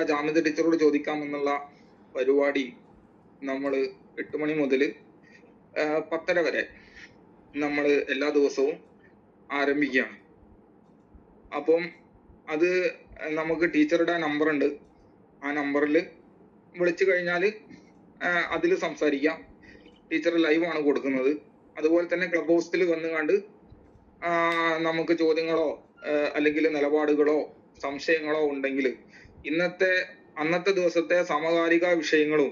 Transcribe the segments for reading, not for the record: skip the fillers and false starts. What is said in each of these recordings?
ജാമിദ ടീച്ചറോട് ചോദിക്കാമെന്നുള്ള പരിപാടി നമ്മൾ 8 മണി മുതൽ 10:30 വരെ നമ്മൾ എല്ലാ ദിവസവും ആരംഭിക്കുകയാണ്. അപ്പം അത് നമുക്ക് ടീച്ചറുടെ നമ്പർ ഉണ്ട്. ആ നമ്പറിൽ വിളിച്ചു കഴിഞ്ഞാൽ അതിൽ സംസാരിക്കാം. ടീച്ചർ ലൈവ് ആണ് കൊടുക്കുന്നത്. അതുപോലെ തന്നെ ക്ലബ് ഹൗസിൽ വന്നുകൊണ്ട് നമുക്ക് ചോദ്യങ്ങളോ അല്ലെങ്കിൽ നിലപാടുകളോ സംശയങ്ങളോ ഉണ്ടെങ്കിൽ അന്നത്തെ ദിവസത്തെ സമകാലിക വിഷയങ്ങളും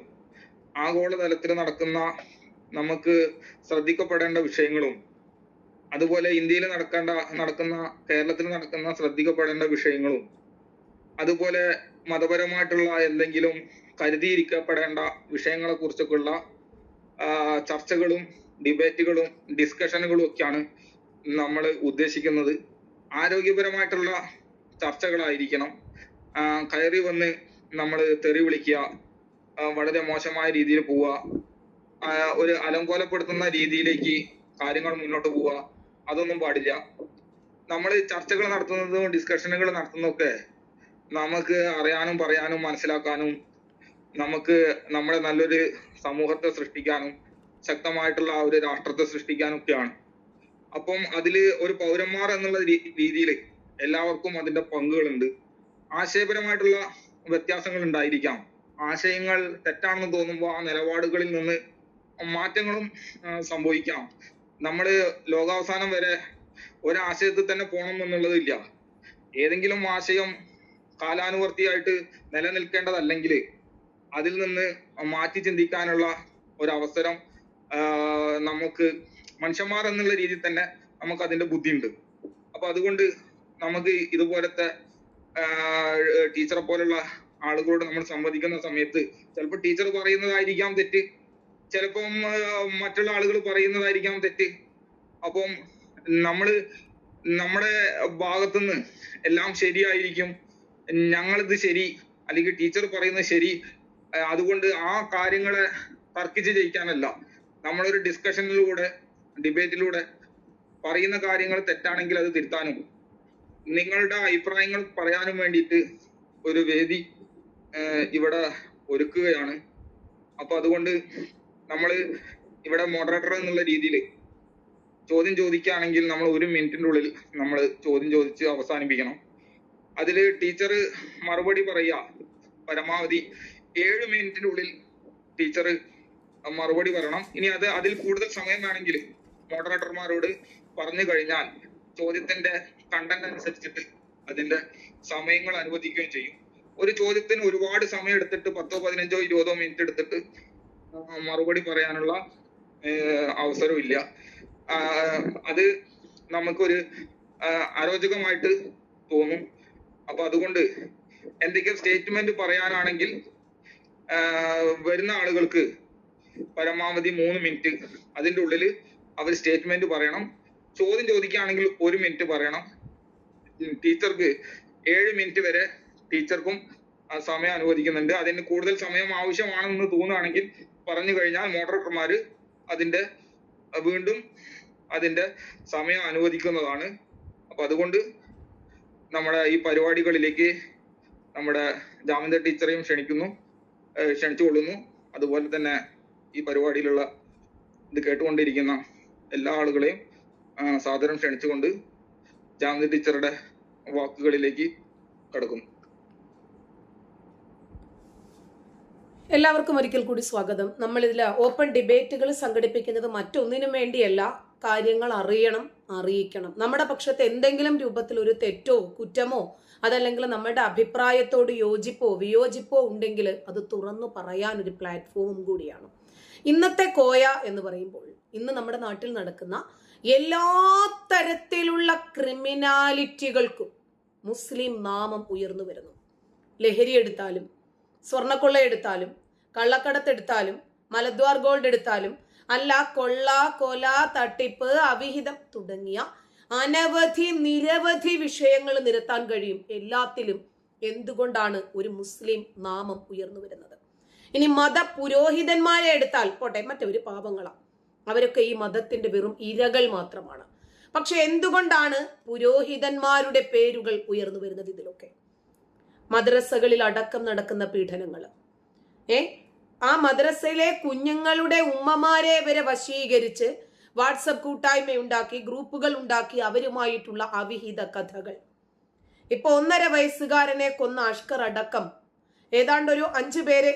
ആഗോളതലത്തിൽ നമുക്ക് ശ്രദ്ധിക്കപ്പെടേണ്ട വിഷയങ്ങളും അതുപോലെ ഇന്ത്യയിൽ നടക്കുന്ന കേരളത്തിൽ നടക്കുന്ന ശ്രദ്ധിക്കപ്പെടേണ്ട വിഷയങ്ങളും അതുപോലെ മതപരമായിട്ടുള്ള എന്തെങ്കിലും കരുതിയിരിക്കപ്പെടേണ്ട വിഷയങ്ങളെ കുറിച്ചൊക്കെയുള്ള ചർച്ചകളും ഡിബേറ്റുകളും ഡിസ്കഷനുകളും ഒക്കെയാണ് നമ്മൾ ഉദ്ദേശിക്കുന്നത്. ആരോഗ്യപരമായിട്ടുള്ള ചർച്ചകളായിരിക്കണം. കയറി വന്ന് നമ്മൾ തെറി വിളിക്കുക, വളരെ മോശമായ രീതിയിൽ പോവുക, ഒരു അലങ്കോലപ്പെടുത്തുന്ന രീതിയിലേക്ക് കാര്യങ്ങൾ മുന്നോട്ട് പോവുക, അതൊന്നും പാടില്ല. നമ്മൾ ചർച്ചകൾ നടത്തുന്നതും ഡിസ്കഷനുകൾ നടത്തുന്നതൊക്കെ നമുക്ക് അറിയാനും പറയാനും മനസ്സിലാക്കാനും നമുക്ക് നമ്മുടെ നല്ലൊരു സമൂഹത്തെ സൃഷ്ടിക്കാനും ശക്തമായിട്ടുള്ള ഒരു രാഷ്ട്രത്തെ സൃഷ്ടിക്കാനും ഒക്കെയാണ്. അപ്പം അതിൽ ഒരു പൗരന്മാർ എന്നുള്ള രീതിയിൽ എല്ലാവർക്കും അതിന്റെ പങ്കുകളുണ്ട്. ആശയപരമായിട്ടുള്ള വ്യത്യാസങ്ങൾ ഉണ്ടായിരിക്കാം. ആശയങ്ങൾ തെറ്റാണെന്ന് തോന്നുമ്പോൾ ആ നിലപാടുകളിൽ നിന്ന് മാറ്റങ്ങളും സംഭവിക്കാം. നമ്മൾ ലോകാവസാനം വരെ ഒരാശയത്തിൽ തന്നെ പോകണം എന്നുള്ളതില്ല. ഏതെങ്കിലും ആശയം കാലാനുവർത്തിയായിട്ട് നിലനിൽക്കേണ്ടതല്ലെങ്കിൽ അതിൽ നിന്ന് മാറ്റി ചിന്തിക്കാനുള്ള ഒരവസരം നമുക്ക് മനുഷ്യന്മാർ എന്നുള്ള രീതിയിൽ തന്നെ നമുക്ക് അതിന്റെ ബുദ്ധിയുണ്ട്. അപ്പൊ അതുകൊണ്ട് നമുക്ക് ഇതുപോലത്തെ ടീച്ചറെ പോലുള്ള ആളുകളോട് നമ്മൾ സംവദിക്കുന്ന സമയത്ത് ചിലപ്പോൾ ടീച്ചർ പറയുന്നതായിരിക്കാം തെറ്റ്, ചിലപ്പം മറ്റുള്ള ആളുകൾ പറയുന്നതായിരിക്കാം തെറ്റ്. അപ്പം നമ്മുടെ ഭാഗത്തുനിന്ന് എല്ലാം ശരിയായിരിക്കും, ഞങ്ങളിത് ശരി അല്ലെങ്കിൽ ടീച്ചർ പറയുന്നത് ശരി, അതുകൊണ്ട് ആ കാര്യങ്ങളെ തർക്കിച്ച് ജയിക്കാനല്ല. നമ്മളൊരു ഡിസ്കഷനിലൂടെ ഡിബേറ്റിലൂടെ പറയുന്ന കാര്യങ്ങൾ തെറ്റാണെങ്കിൽ അത് തിരുത്താനും നിങ്ങളുടെ അഭിപ്രായങ്ങൾ പറയാനും വേണ്ടിയിട്ട് ഒരു വേദി ഇവിടെ ഒരുക്കുകയാണ്. അപ്പൊ അതുകൊണ്ട് നമ്മൾ ഇവിടെ മോഡറേറ്റർ എന്നുള്ള രീതിയിൽ ചോദ്യം ചോദിക്കുകയാണെങ്കിൽ നമ്മൾ 1 മിനിറ്റിന്റെ ഉള്ളിൽ നമ്മൾ ചോദ്യം ചോദിച്ച് അവസാനിപ്പിക്കണം. അതിൽ ടീച്ചർ മറുപടി പറയുക പരമാവധി 7 മിനിറ്റിനുള്ളിൽ ടീച്ചർ മറുപടി പറയണം. ഇനി അതിൽ കൂടുതൽ സമയം വേണമെങ്കിൽ മോഡറേറ്റർമാരോട് പറഞ്ഞു കഴിഞ്ഞാൽ ചോദ്യത്തിന്റെ കണ്ടന്റ് അനുസരിച്ചിട്ട് അതിന്റെ സമയങ്ങൾ അനുവദിക്കുകയും ചെയ്യും. ഒരു ചോദ്യത്തിന് ഒരുപാട് സമയം എടുത്തിട്ട് 10, 15, 20 മിനിറ്റ് എടുത്തിട്ട് മറുപടി പറയാനുള്ള അവസരവും ഇല്ല. അത് നമുക്കൊരു അരോചകമായിട്ട് തോന്നും. അപ്പൊ അതുകൊണ്ട് എന്തെങ്കിലും സ്റ്റേറ്റ്മെന്റ് പറയാനാണെങ്കിൽ വരുന്ന ആളുകൾക്ക് പരമാവധി 3 മിനിറ്റ് അതിന്റെ ഉള്ളിൽ അവർ സ്റ്റേറ്റ്മെന്റ് പറയണം. ചോദ്യം ചോദിക്കുകയാണെങ്കിൽ 1 മിനിറ്റ് പറയണം. ടീച്ചർക്ക് 7 മിനിറ്റ് വരെ ടീച്ചർക്കും സമയം അനുവദിക്കുന്നുണ്ട്. അതിന് കൂടുതൽ സമയം ആവശ്യമാണെന്ന് തോന്നുകയാണെങ്കിൽ പറഞ്ഞു കഴിഞ്ഞാൽ മോഡറേറ്റർമാര് വീണ്ടും അതിന്റെ സമയം അനുവദിക്കുന്നതാണ്. അപ്പൊ അതുകൊണ്ട് നമ്മുടെ ഈ പരിപാടികളിലേക്ക് നമ്മുടെ ജാമിദ ടീച്ചറെയും ക്ഷണിച്ചുകൊള്ളുന്നു. അതുപോലെ തന്നെ ഈ പരിപാടിയിലുള്ള ഇത് കേട്ടുകൊണ്ടിരിക്കുന്ന എല്ലാ ആളുകളെയും സാദരം ക്ഷണിച്ചുകൊണ്ട് ജാമിദ ടീച്ചറുടെ വാക്കുകളിലേക്ക് കടക്കുന്നു. എല്ലാവർക്കും ഒരിക്കൽ കൂടി സ്വാഗതം. നമ്മൾ ഇതിൽ ഓപ്പൺ ഡിബേറ്റുകൾ സംഘടിപ്പിക്കുന്നത് മറ്റൊന്നിനും വേണ്ടിയല്ല, കാര്യങ്ങൾ അറിയിക്കണം. നമ്മുടെ പക്ഷത്ത് എന്തെങ്കിലും രൂപത്തിൽ ഒരു തെറ്റോ കുറ്റമോ അതല്ലെങ്കിൽ നമ്മുടെ അഭിപ്രായത്തോട് യോജിപ്പോ വിയോജിപ്പോ ഉണ്ടെങ്കിൽ അത് തുറന്നു പറയാൻ ഒരു പ്ലാറ്റ്ഫോമും കൂടിയാണ്. ഇന്നത്തെ കോയ എന്ന് പറയുമ്പോൾ ഇന്ന് നമ്മുടെ നാട്ടിൽ നടക്കുന്ന എല്ലാ തരത്തിലുള്ള ക്രിമിനാലിറ്റികൾക്കും മുസ്ലിം നാമം ഉയർന്നു വരുന്നു. ലഹരി എടുത്താലും സ്വർണ്ണക്കൊള്ള എടുത്താലും കള്ളക്കടത്തെടുത്താലും മലദ്വാർ ഗോൾഡ് എടുത്താലും അല്ല കൊള്ള കൊല തട്ടിപ്പ് അവിഹിതം തുടങ്ങിയ നിരവധി വിഷയങ്ങൾ നിരത്താൻ കഴിയും. എല്ലാത്തിലും എന്തുകൊണ്ടാണ് ഒരു മുസ്ലിം നാമം ഉയർന്നു വരുന്നത്? ഇനി മത പുരോഹിതന്മാരെ എടുത്താൽ പോട്ടെ, മറ്റൊരു പാപങ്ങളാണ്, അവരൊക്കെ ഈ മതത്തിന്റെ വെറും ഇരകൾ മാത്രമാണ്. പക്ഷെ എന്തുകൊണ്ടാണ് പുരോഹിതന്മാരുടെ പേരുകൾ ഉയർന്നു വരുന്നത്? ഇതിലൊക്കെ മദ്രസകളിൽ അടക്കം നടക്കുന്ന പീഡനങ്ങൾ. ആ മദ്രസയിലെ കുഞ്ഞുങ്ങളുടെ ഉമ്മമാരെ വരെ വശീകരിച്ച് വാട്സപ്പ് കൂട്ടായ്മ ഉണ്ടാക്കി, ഗ്രൂപ്പുകൾ ഉണ്ടാക്കി അവരുമായിട്ടുള്ള അവിഹിത കഥകൾ. ഇപ്പൊ 1.5 വയസ്സുകാരനെ കൊന്ന അഷ്കർ അടക്കം ഏതാണ്ട് ഒരു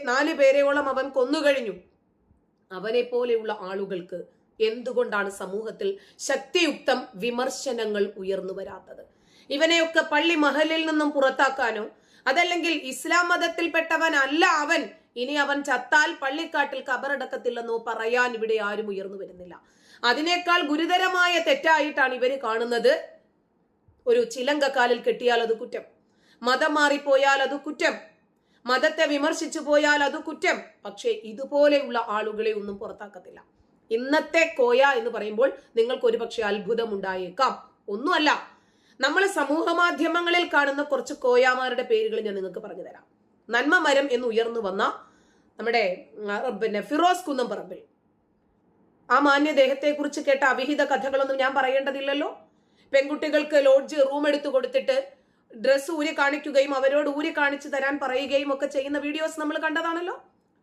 4 പേരെയോളം അവൻ കൊന്നുകഴിഞ്ഞു. അവനെ പോലെയുള്ള ആളുകൾക്ക് എന്തുകൊണ്ടാണ് സമൂഹത്തിൽ ശക്തിയുക്തം വിമർശനങ്ങൾ ഉയർന്നു വരാത്തത്? ഇവനെയൊക്കെ പള്ളി മഹലിൽ നിന്നും പുറത്താക്കാനോ അതല്ലെങ്കിൽ ഇസ്ലാം മതത്തിൽപ്പെട്ടവനല്ല അവൻ, ഇനി അവൻ ചത്താൽ പള്ളിക്കാട്ടിൽ കബറടക്കത്തില്ലെന്നോ പറയാൻ ഇവിടെ ആരും ഉയർന്നു വരുന്നില്ല. അതിനേക്കാൾ ഗുരുതരമായ തെറ്റായിട്ടാണ് ഇവര് കാണുന്നത്. ഒരു ചിലങ്കക്കാലിൽ കെട്ടിയാൽ അത് കുറ്റം, മതം മാറിപ്പോയാൽ അത് കുറ്റം, മതത്തെ വിമർശിച്ചു പോയാൽ അത് കുറ്റം. പക്ഷേ ഇതുപോലെയുള്ള ആളുകളെ ഒന്നും പുറത്താക്കത്തില്ല. ഇന്നത്തെ കോയ എന്ന് പറയുമ്പോൾ നിങ്ങൾക്ക് ഒരുപക്ഷെ അത്ഭുതം ഉണ്ടായേക്കാം. ഒന്നുമല്ല, നമ്മൾ സമൂഹ മാധ്യമങ്ങളിൽ കാണുന്ന കുറച്ച് കോയാമാരുടെ പേരുകൾ ഞാൻ നിങ്ങൾക്ക് പറഞ്ഞു തരാം. നന്മ മരം എന്ന് ഉയർന്നു വന്ന നമ്മുടെ ഫിറോസ് കുന്നംപറമ്പിൽ, ആ മാന്യദേഹത്തെ കുറിച്ച് കേട്ട അവിഹിത കഥകളൊന്നും ഞാൻ പറയേണ്ടതില്ലല്ലോ. പെൺകുട്ടികൾക്ക് ലോഡ്ജ് റൂം എടുത്തു കൊടുത്തിട്ട് ഡ്രസ്സ് ഊരി കാണിക്കുകയും അവരോട് ഊരി കാണിച്ചു തരാൻ പറയുകയും ഒക്കെ ചെയ്യുന്ന വീഡിയോസ് നമ്മൾ കണ്ടതാണല്ലോ.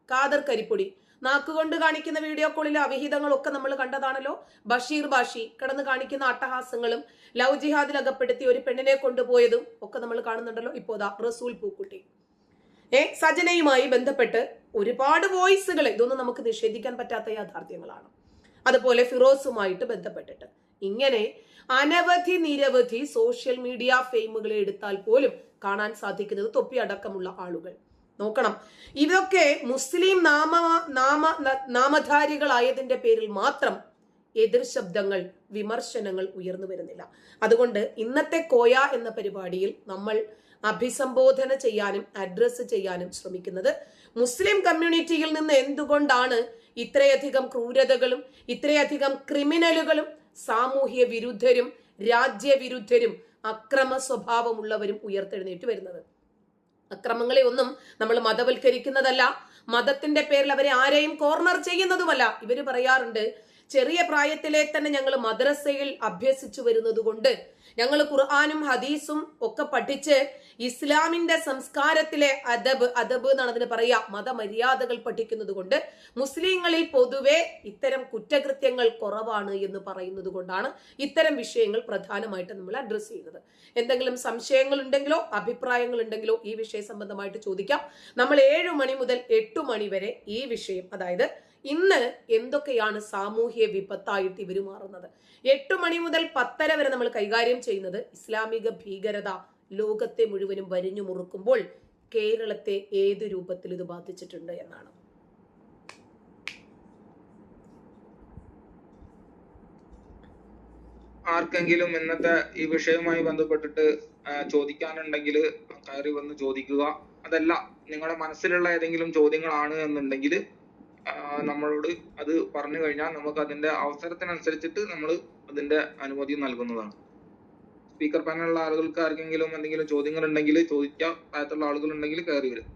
ഖാദർ കരിപ്പൊടി നാക്കുകൊണ്ട് കാണിക്കുന്ന വീഡിയോ കോളിലെ അവിഹിതങ്ങളൊക്കെ നമ്മൾ കണ്ടതാണല്ലോ. ബഷീർ ബാഷി കിടന്ന് കാണിക്കുന്ന അട്ടഹാസങ്ങളും ലവ് ജിഹാദിൽ അകപ്പെടുത്തി ഒരു പെണ്ണിനെ കൊണ്ടുപോയതും ഒക്കെ നമ്മൾ കാണുന്നുണ്ടല്ലോ. ഇപ്പോതാ റസൂൽ പൂക്കുട്ടി സജനയുമായി ബന്ധപ്പെട്ട് ഒരുപാട് വോയിസുകൾ, ഇതൊന്നും നമുക്ക് നിഷേധിക്കാൻ പറ്റാത്ത യാഥാർത്ഥ്യങ്ങളാണ്. അതുപോലെ ഫിറോസുമായിട്ട് ബന്ധപ്പെട്ടിട്ട് ഇങ്ങനെ അനവധി നിരവധി സോഷ്യൽ മീഡിയ ഫെയിമുകളെ എടുത്താൽ പോലും കാണാൻ സാധിക്കുന്നത് തൊപ്പി അടക്കമുള്ള ആളുകൾ. നോക്കണം, ഇതൊക്കെ മുസ്ലിം നാമധാരികളായതിന്റെ പേരിൽ മാത്രം എതിർ ശബ്ദങ്ങൾ, വിമർശനങ്ങൾ ഉയർന്നു വരുന്നില്ല. അതുകൊണ്ട് ഇന്നത്തെ കോയ എന്ന പരിപാടിയിൽ നമ്മൾ അഭിസംബോധന ചെയ്യാനും അഡ്രസ് ചെയ്യാനും ശ്രമിക്കുന്നത് മുസ്ലിം കമ്മ്യൂണിറ്റിയിൽ നിന്ന് എന്തുകൊണ്ടാണ് ഇത്രയധികം ക്രൂരതകളും ഇത്രയധികം ക്രിമിനലുകളും സാമൂഹ്യ വിരുദ്ധരും രാജ്യവിരുദ്ധരും അക്രമ സ്വഭാവമുള്ളവരും ഉയർത്തെഴുന്നേറ്റ് വരുന്നത്. അക്രമങ്ങളെ ഒന്നും നമ്മൾ മതവൽക്കരിക്കുന്നതല്ല, മതത്തിന്റെ പേരിൽ അവരെ ആരെയും കോർണർ ചെയ്യുന്നതുമല്ല. ഇവര് പറയാറുണ്ട്, ചെറിയ പ്രായത്തിലെ തന്നെ ഞങ്ങൾ മദ്രസയിൽ അഭ്യസിച്ചു വരുന്നത് കൊണ്ട്, ഞങ്ങൾ ഖുർആനും ഹദീസും ഒക്കെ പഠിച്ച് ഇസ്ലാമിന്റെ സംസ്കാരത്തിലെ അദബ് എന്നാണ് അതിന് പറയാ, മതമര്യാദകൾ പഠിക്കുന്നത് കൊണ്ട് മുസ്ലിങ്ങളിൽ പൊതുവെ ഇത്തരം കുറ്റകൃത്യങ്ങൾ കുറവാണ് എന്ന് പറയുന്നത് കൊണ്ടാണ് ഇത്തരം വിഷയങ്ങൾ പ്രധാനമായിട്ട് നമ്മൾ അഡ്രസ് ചെയ്യുന്നത്. എന്തെങ്കിലും സംശയങ്ങൾ ഉണ്ടെങ്കിലോ അഭിപ്രായങ്ങൾ ഉണ്ടെങ്കിലോ ഈ വിഷയ സംബന്ധമായിട്ട് ചോദിക്കാം. നമ്മൾ 7 മണി മുതൽ 8 മണി വരെ ഈ വിഷയം, അതായത് ഇന്ന് എന്തൊക്കെയാണ് സാമൂഹ്യ വിപത്തായിട്ട് ഇവർ മാറുന്നത്, 8 മണി മുതൽ 10:30 വരെ നമ്മൾ കൈകാര്യം ചെയ്യുന്നത് ഇസ്ലാമിക ഭീകരത ലോകത്തെ മുഴുവനും വരിഞ്ഞു മുറുക്കുമ്പോൾ കേരളത്തെ ഏത് രൂപത്തിൽ ഇത് ബാധിച്ചിട്ടുണ്ട് എന്നാണ്. ആർക്കെങ്കിലും ഇന്നത്തെ ഈ വിഷയവുമായി ബന്ധപ്പെട്ടിട്ട് ചോദിക്കാനുണ്ടെങ്കിൽ കയറി വന്ന് ചോദിക്കുക. അതല്ല, നിങ്ങളുടെ മനസ്സിലുള്ള ഏതെങ്കിലും ചോദ്യങ്ങളാണ് എന്നുണ്ടെങ്കിൽ നമ്മളോട് അത് പറഞ്ഞു കഴിഞ്ഞാൽ നമുക്ക് അതിന്റെ അവസരത്തിനനുസരിച്ചിട്ട് നമ്മൾ അതിന്റെ അനുമതി നൽകുന്നതാണ്. സ്പീക്കർ പാനലുള്ള ആളുകൾക്ക് ആർക്കെങ്കിലും എന്തെങ്കിലും ചോദ്യങ്ങൾ ഉണ്ടെങ്കിൽ ചോദിക്കാം. താഴത്തുള്ള ആളുകൾ ഉണ്ടെങ്കിൽ കയറി വരും.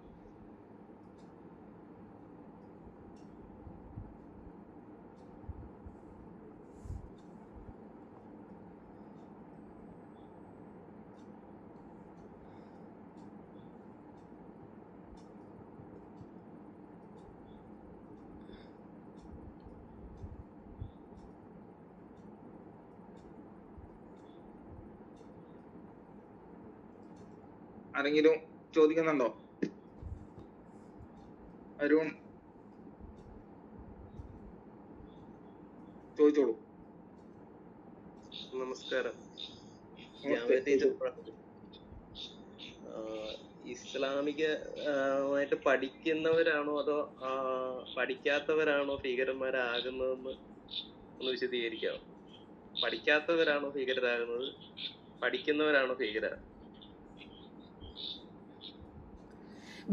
ആരെങ്കിലും ചോദിക്കുന്നുണ്ടോ? അരുൺ ചോദിച്ചോളൂ. നമസ്കാരം. ഇസ്ലാമികമായിട്ട് പഠിക്കുന്നവരാണോ അതോ പഠിക്കാത്തവരാണോ ഭീകരന്മാരാകുന്നതെന്ന് ഒന്ന് വിശദീകരിക്കാമോ? പഠിക്കാത്തവരാണോ ഭീകരരാകുന്നത്, പഠിക്കുന്നവരാണോ ഭീകര?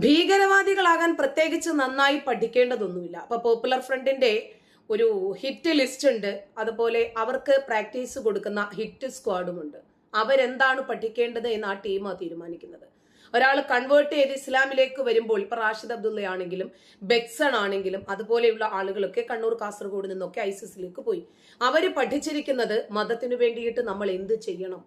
ഭീകരവാദികളാകാൻ പ്രത്യേകിച്ച് നന്നായി പഠിക്കേണ്ടതൊന്നുമില്ല. അപ്പൊ പോപ്പുലർ ഫ്രണ്ടിന്റെ ഒരു ഹിറ്റ് ലിസ്റ്റ് ഉണ്ട്, അതുപോലെ അവർക്ക് പ്രാക്ടീസ് കൊടുക്കുന്ന ഹിറ്റ് സ്ക്വാഡും ഉണ്ട്. അവരെന്താണ് പഠിക്കേണ്ടത് എന്ന് ആ ടീമാണ് തീരുമാനിക്കുന്നത്. ഒരാൾ കൺവേർട്ട് ചെയ്ത് ഇസ്ലാമിലേക്ക് വരുമ്പോൾ, ഇപ്പൊ റാഷിദ് അബ്ദുള്ള ആണെങ്കിലും ബെക്സൺ ആണെങ്കിലും അതുപോലെയുള്ള ആളുകളൊക്കെ കണ്ണൂർ കാസർഗോഡ് നിന്നൊക്കെ ഐസിസിലേക്ക് പോയി. അവര് പഠിച്ചിരിക്കുന്നത് മതത്തിനു വേണ്ടിയിട്ട് നമ്മൾ എന്ത് ചെയ്യണം,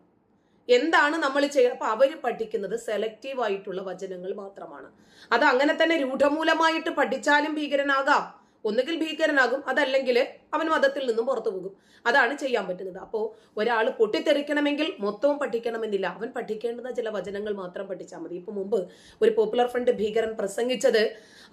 എന്താണ് നമ്മൾ ചെയ്യുക? അപ്പൊ അവര് പഠിക്കുന്നത് സെലക്റ്റീവ് ആയിട്ടുള്ള വചനങ്ങൾ മാത്രമാണ്. അത് അങ്ങനെ തന്നെ രൂഢമൂലമായിട്ട് പഠിച്ചാലും ഭീകരനാകാം. ഒന്നുകിൽ ഭീകരനാകും, അതല്ലെങ്കിൽ അവൻ മതത്തിൽ നിന്നും പുറത്തു പോകും. അതാണ് ചെയ്യാൻ പറ്റുന്നത്. അപ്പോൾ ഒരാൾ പൊട്ടിത്തെറിക്കണമെങ്കിൽ മൊത്തവും പഠിക്കണമെന്നില്ല. അവൻ പഠിക്കേണ്ടുന്ന ചില വചനങ്ങൾ മാത്രം പഠിച്ചാൽ മതി. ഇപ്പൊ മുമ്പ് ഒരു പോപ്പുലർ ഫ്രണ്ട് ഭീകരൻ പ്രസംഗിച്ചത്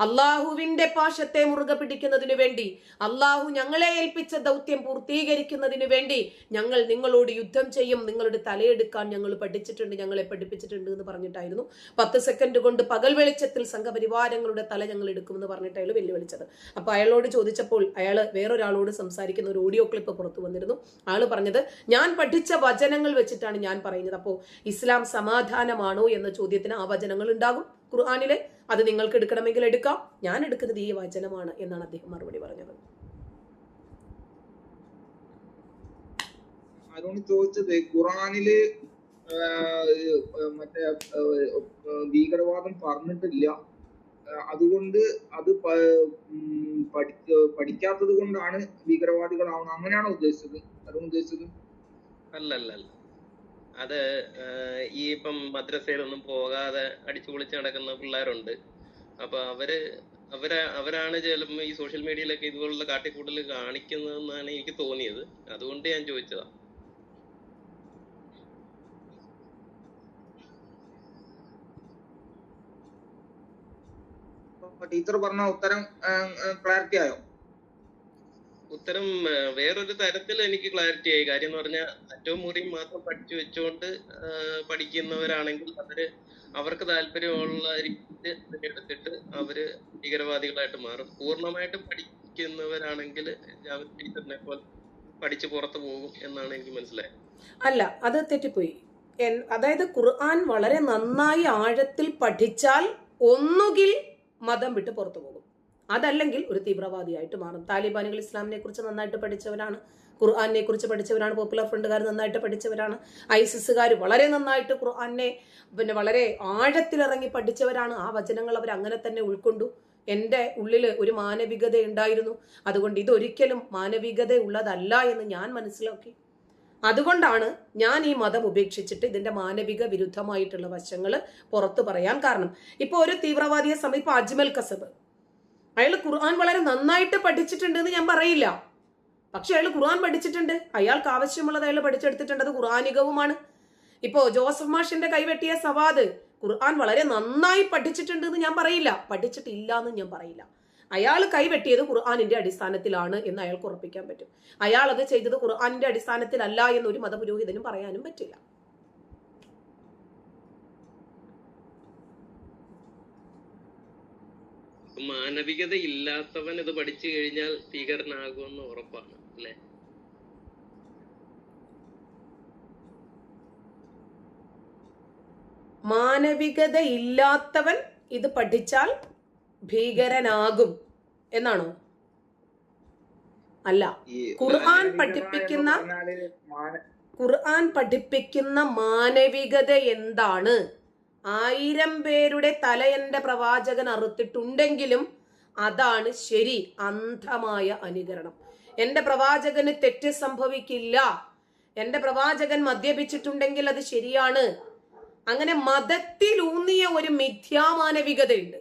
അള്ളാഹുവിന്റെ പാശത്തെ മുറുകെ പിടിക്കുന്നതിന് വേണ്ടി, അള്ളാഹു ഞങ്ങളെ ഏൽപ്പിച്ച ദൗത്യം പൂർത്തീകരിക്കുന്നതിന് വേണ്ടി ഞങ്ങൾ നിങ്ങളോട് യുദ്ധം ചെയ്യും, നിങ്ങളുടെ തലയെടുക്കാൻ ഞങ്ങൾ പഠിച്ചിട്ടുണ്ട്, ഞങ്ങളെ പഠിപ്പിച്ചിട്ടുണ്ട് എന്ന് പറഞ്ഞിട്ടായിരുന്നു 10 സെക്കൻഡ് കൊണ്ട് പകൽ വെളിച്ചത്തിൽ സംഘപരിവാരങ്ങളുടെ തല ഞങ്ങൾ എടുക്കുമെന്ന് പറഞ്ഞിട്ട് അയാൾ വെല്ലുവിളിച്ചത്. അപ്പൊ അയാളോട് ചോദിച്ചപ്പോൾ അയാൾ വേറൊരാളോട് സംസാരിക്കുന്ന ഒരു ഓഡിയോ ക്ലിപ്പ് പുറത്തു വന്നിരുന്നു. ആള് പറഞ്ഞത് ഞാൻ പഠിച്ച വചനങ്ങൾ വെച്ചിട്ടാണ് ഞാൻ പറയുന്നത്. അപ്പോൾ ഇസ്ലാം സമാധാനമാണോ എന്ന ചോദ്യത്തിന് ആ വചനങ്ങൾ ഉണ്ടാകും ഖുർആനിലെ, അത് നിങ്ങൾക്ക് എടുക്കണമെങ്കിൽ എടുക്കാം, ഞാൻ എടുക്കുന്നത് ഈ വചനമാണ് എന്നാണ് അദ്ദേഹം മറുപടി പറഞ്ഞത്. അതുകൊണ്ട് ചോദിച്ചത് ഖുറാനില് മറ്റേ ഭീകരവാദം പറഞ്ഞിട്ടില്ല, അതുകൊണ്ട് അത് പഠിക്കാത്തത് കൊണ്ടാണ് ഭീകരവാദികളാവണം, അങ്ങനെയാണോ ഉദ്ദേശിച്ചത്? അതുകൊണ്ട് ഉദ്ദേശിച്ചത് അല്ലല്ല. അത് ഈ ഇപ്പം മദ്രസയിലൊന്നും പോകാതെ അടിച്ചു പൊളിച്ച് നടക്കുന്ന പിള്ളേരുണ്ട്. അപ്പൊ അവരാണ് ചിലപ്പോൾ ഈ സോഷ്യൽ മീഡിയയിലൊക്കെ ഇതുപോലുള്ള കാട്ടിക്കൂട്ടൽ കാണിക്കുന്നതെന്നാണ് എനിക്ക് തോന്നിയത്. അതുകൊണ്ട് ഞാൻ ചോദിച്ചതാ. ടീച്ചർ പറഞ്ഞ ഉത്തരം ക്ലാരിറ്റി ആയോ? ഉത്തരം വേറൊരു തരത്തിൽ എനിക്ക് ക്ലാരിറ്റി ആയി. കാര്യം എന്ന് പറഞ്ഞാൽ അറ്റവും മുറിയും മാത്രം പഠിച്ചു വെച്ചുകൊണ്ട് പഠിക്കുന്നവരാണെങ്കിൽ അവർക്ക് താല്പര്യമുള്ള രീതിയിൽ എടുത്തിട്ട് അവര് ഭീകരവാദികളായിട്ട് മാറും. പൂർണ്ണമായിട്ടും പഠിക്കുന്നവരാണെങ്കിൽ ടീച്ചറിനെ പോലെ പഠിച്ച് പുറത്തു പോകും എന്നാണ് എനിക്ക് മനസ്സിലായത്. അല്ല, അത് തെറ്റിപ്പോയി. അതായത് ഖുർആൻ വളരെ നന്നായി ആഴത്തിൽ പഠിച്ചാൽ ഒന്നുകിൽ മതം വിട്ട് പുറത്തു പോകും, അതല്ലെങ്കിൽ ഒരു തീവ്രവാദിയായിട്ട് മാറും. താലിബാനുകൾ ഇസ്ലാമിനെ കുറിച്ച് നന്നായിട്ട് പഠിച്ചവരാണ്, ഖുർആനെ കുറിച്ച് പഠിച്ചവരാണ്, പോപ്പുലർ ഫ്രണ്ടുകാർ നന്നായിട്ട് പഠിച്ചവരാണ്, ഐസിസുകാർ വളരെ നന്നായിട്ട് ഖുർആനെ വളരെ ആഴത്തിലിറങ്ങി പഠിച്ചവരാണ്. ആ വചനങ്ങൾ അവർ അങ്ങനെ തന്നെ ഉൾക്കൊണ്ടു. എൻ്റെ ഉള്ളിൽ ഒരു മാനവികത ഉണ്ടായിരുന്നു, അതുകൊണ്ട് ഇതൊരിക്കലും മാനവികത ഉള്ളതല്ല എന്ന് ഞാൻ മനസ്സിലാക്കി. അതുകൊണ്ടാണ് ഞാൻ ഈ മതം ഉപേക്ഷിച്ചിട്ട് ഇതിന്റെ മാനവിക വിരുദ്ധമായിട്ടുള്ള വശങ്ങൾ പുറത്തു പറയാൻ കാരണം. ഇപ്പൊ ഒരു തീവ്രവാദിയെ സമീപം അജ്മൽ കസബ്, അയാൾ ഖുർആൻ വളരെ നന്നായിട്ട് പഠിച്ചിട്ടുണ്ട് എന്ന് ഞാൻ പറയില്ല, പക്ഷെ അയാൾ ഖുർആൻ പഠിച്ചിട്ടുണ്ട്, അയാൾക്ക് ആവശ്യമുള്ളത് അയാൾ പഠിച്ചെടുത്തിട്ടുണ്ട്, അത് ഖുർആനികവുമാണ്. ഇപ്പോ ജോസഫ് മാഷിന്റെ കൈവെട്ടിയ സവാദ് ഖുർആൻ വളരെ നന്നായി പഠിച്ചിട്ടുണ്ട് എന്ന് ഞാൻ പറയില്ല, പഠിച്ചിട്ടില്ല എന്ന് ഞാൻ പറയില്ല. അയാൾ കൈവെട്ടിയത് ഖുർആനിന്റെ അടിസ്ഥാനത്തിലാണ് എന്ന് അയാൾക്ക് ഉറപ്പിക്കാൻ പറ്റും. അയാൾ അത് ചെയ്തത് ഖുർആനിന്റെ അടിസ്ഥാനത്തിലല്ല എന്ന് ഒരു മതപുരോഹിതനും പറയാനും പറ്റില്ല. മാനവികത ഇല്ലാത്തവൻ ഇത് പഠിച്ചു കഴിഞ്ഞാൽ ഭീകരനാകുമെന്ന് ഉറപ്പാണ് അല്ലെ? മാനവികത ഇല്ലാത്തവൻ ഇത് പഠിച്ചാൽ ഭീകരനാകും എന്നാണോ? അല്ല, ഖുർആൻ പഠിപ്പിക്കുന്ന മാനവികത എന്താണ്? 1000 പേരുടെ തല എന്റെ പ്രവാചകൻ അറുത്തിട്ടുണ്ടെങ്കിലും അതാണ് ശരി, അന്ധമായ അനുകരണം. എന്റെ പ്രവാചകന് തെറ്റ് സംഭവിക്കില്ല, എന്റെ പ്രവാചകൻ മദ്യപിച്ചിട്ടുണ്ടെങ്കിൽ അത് ശരിയാണ്. അങ്ങനെ മതത്തിലൂന്നിയ ഒരു മിഥ്യാമാനവികതയുണ്ട്.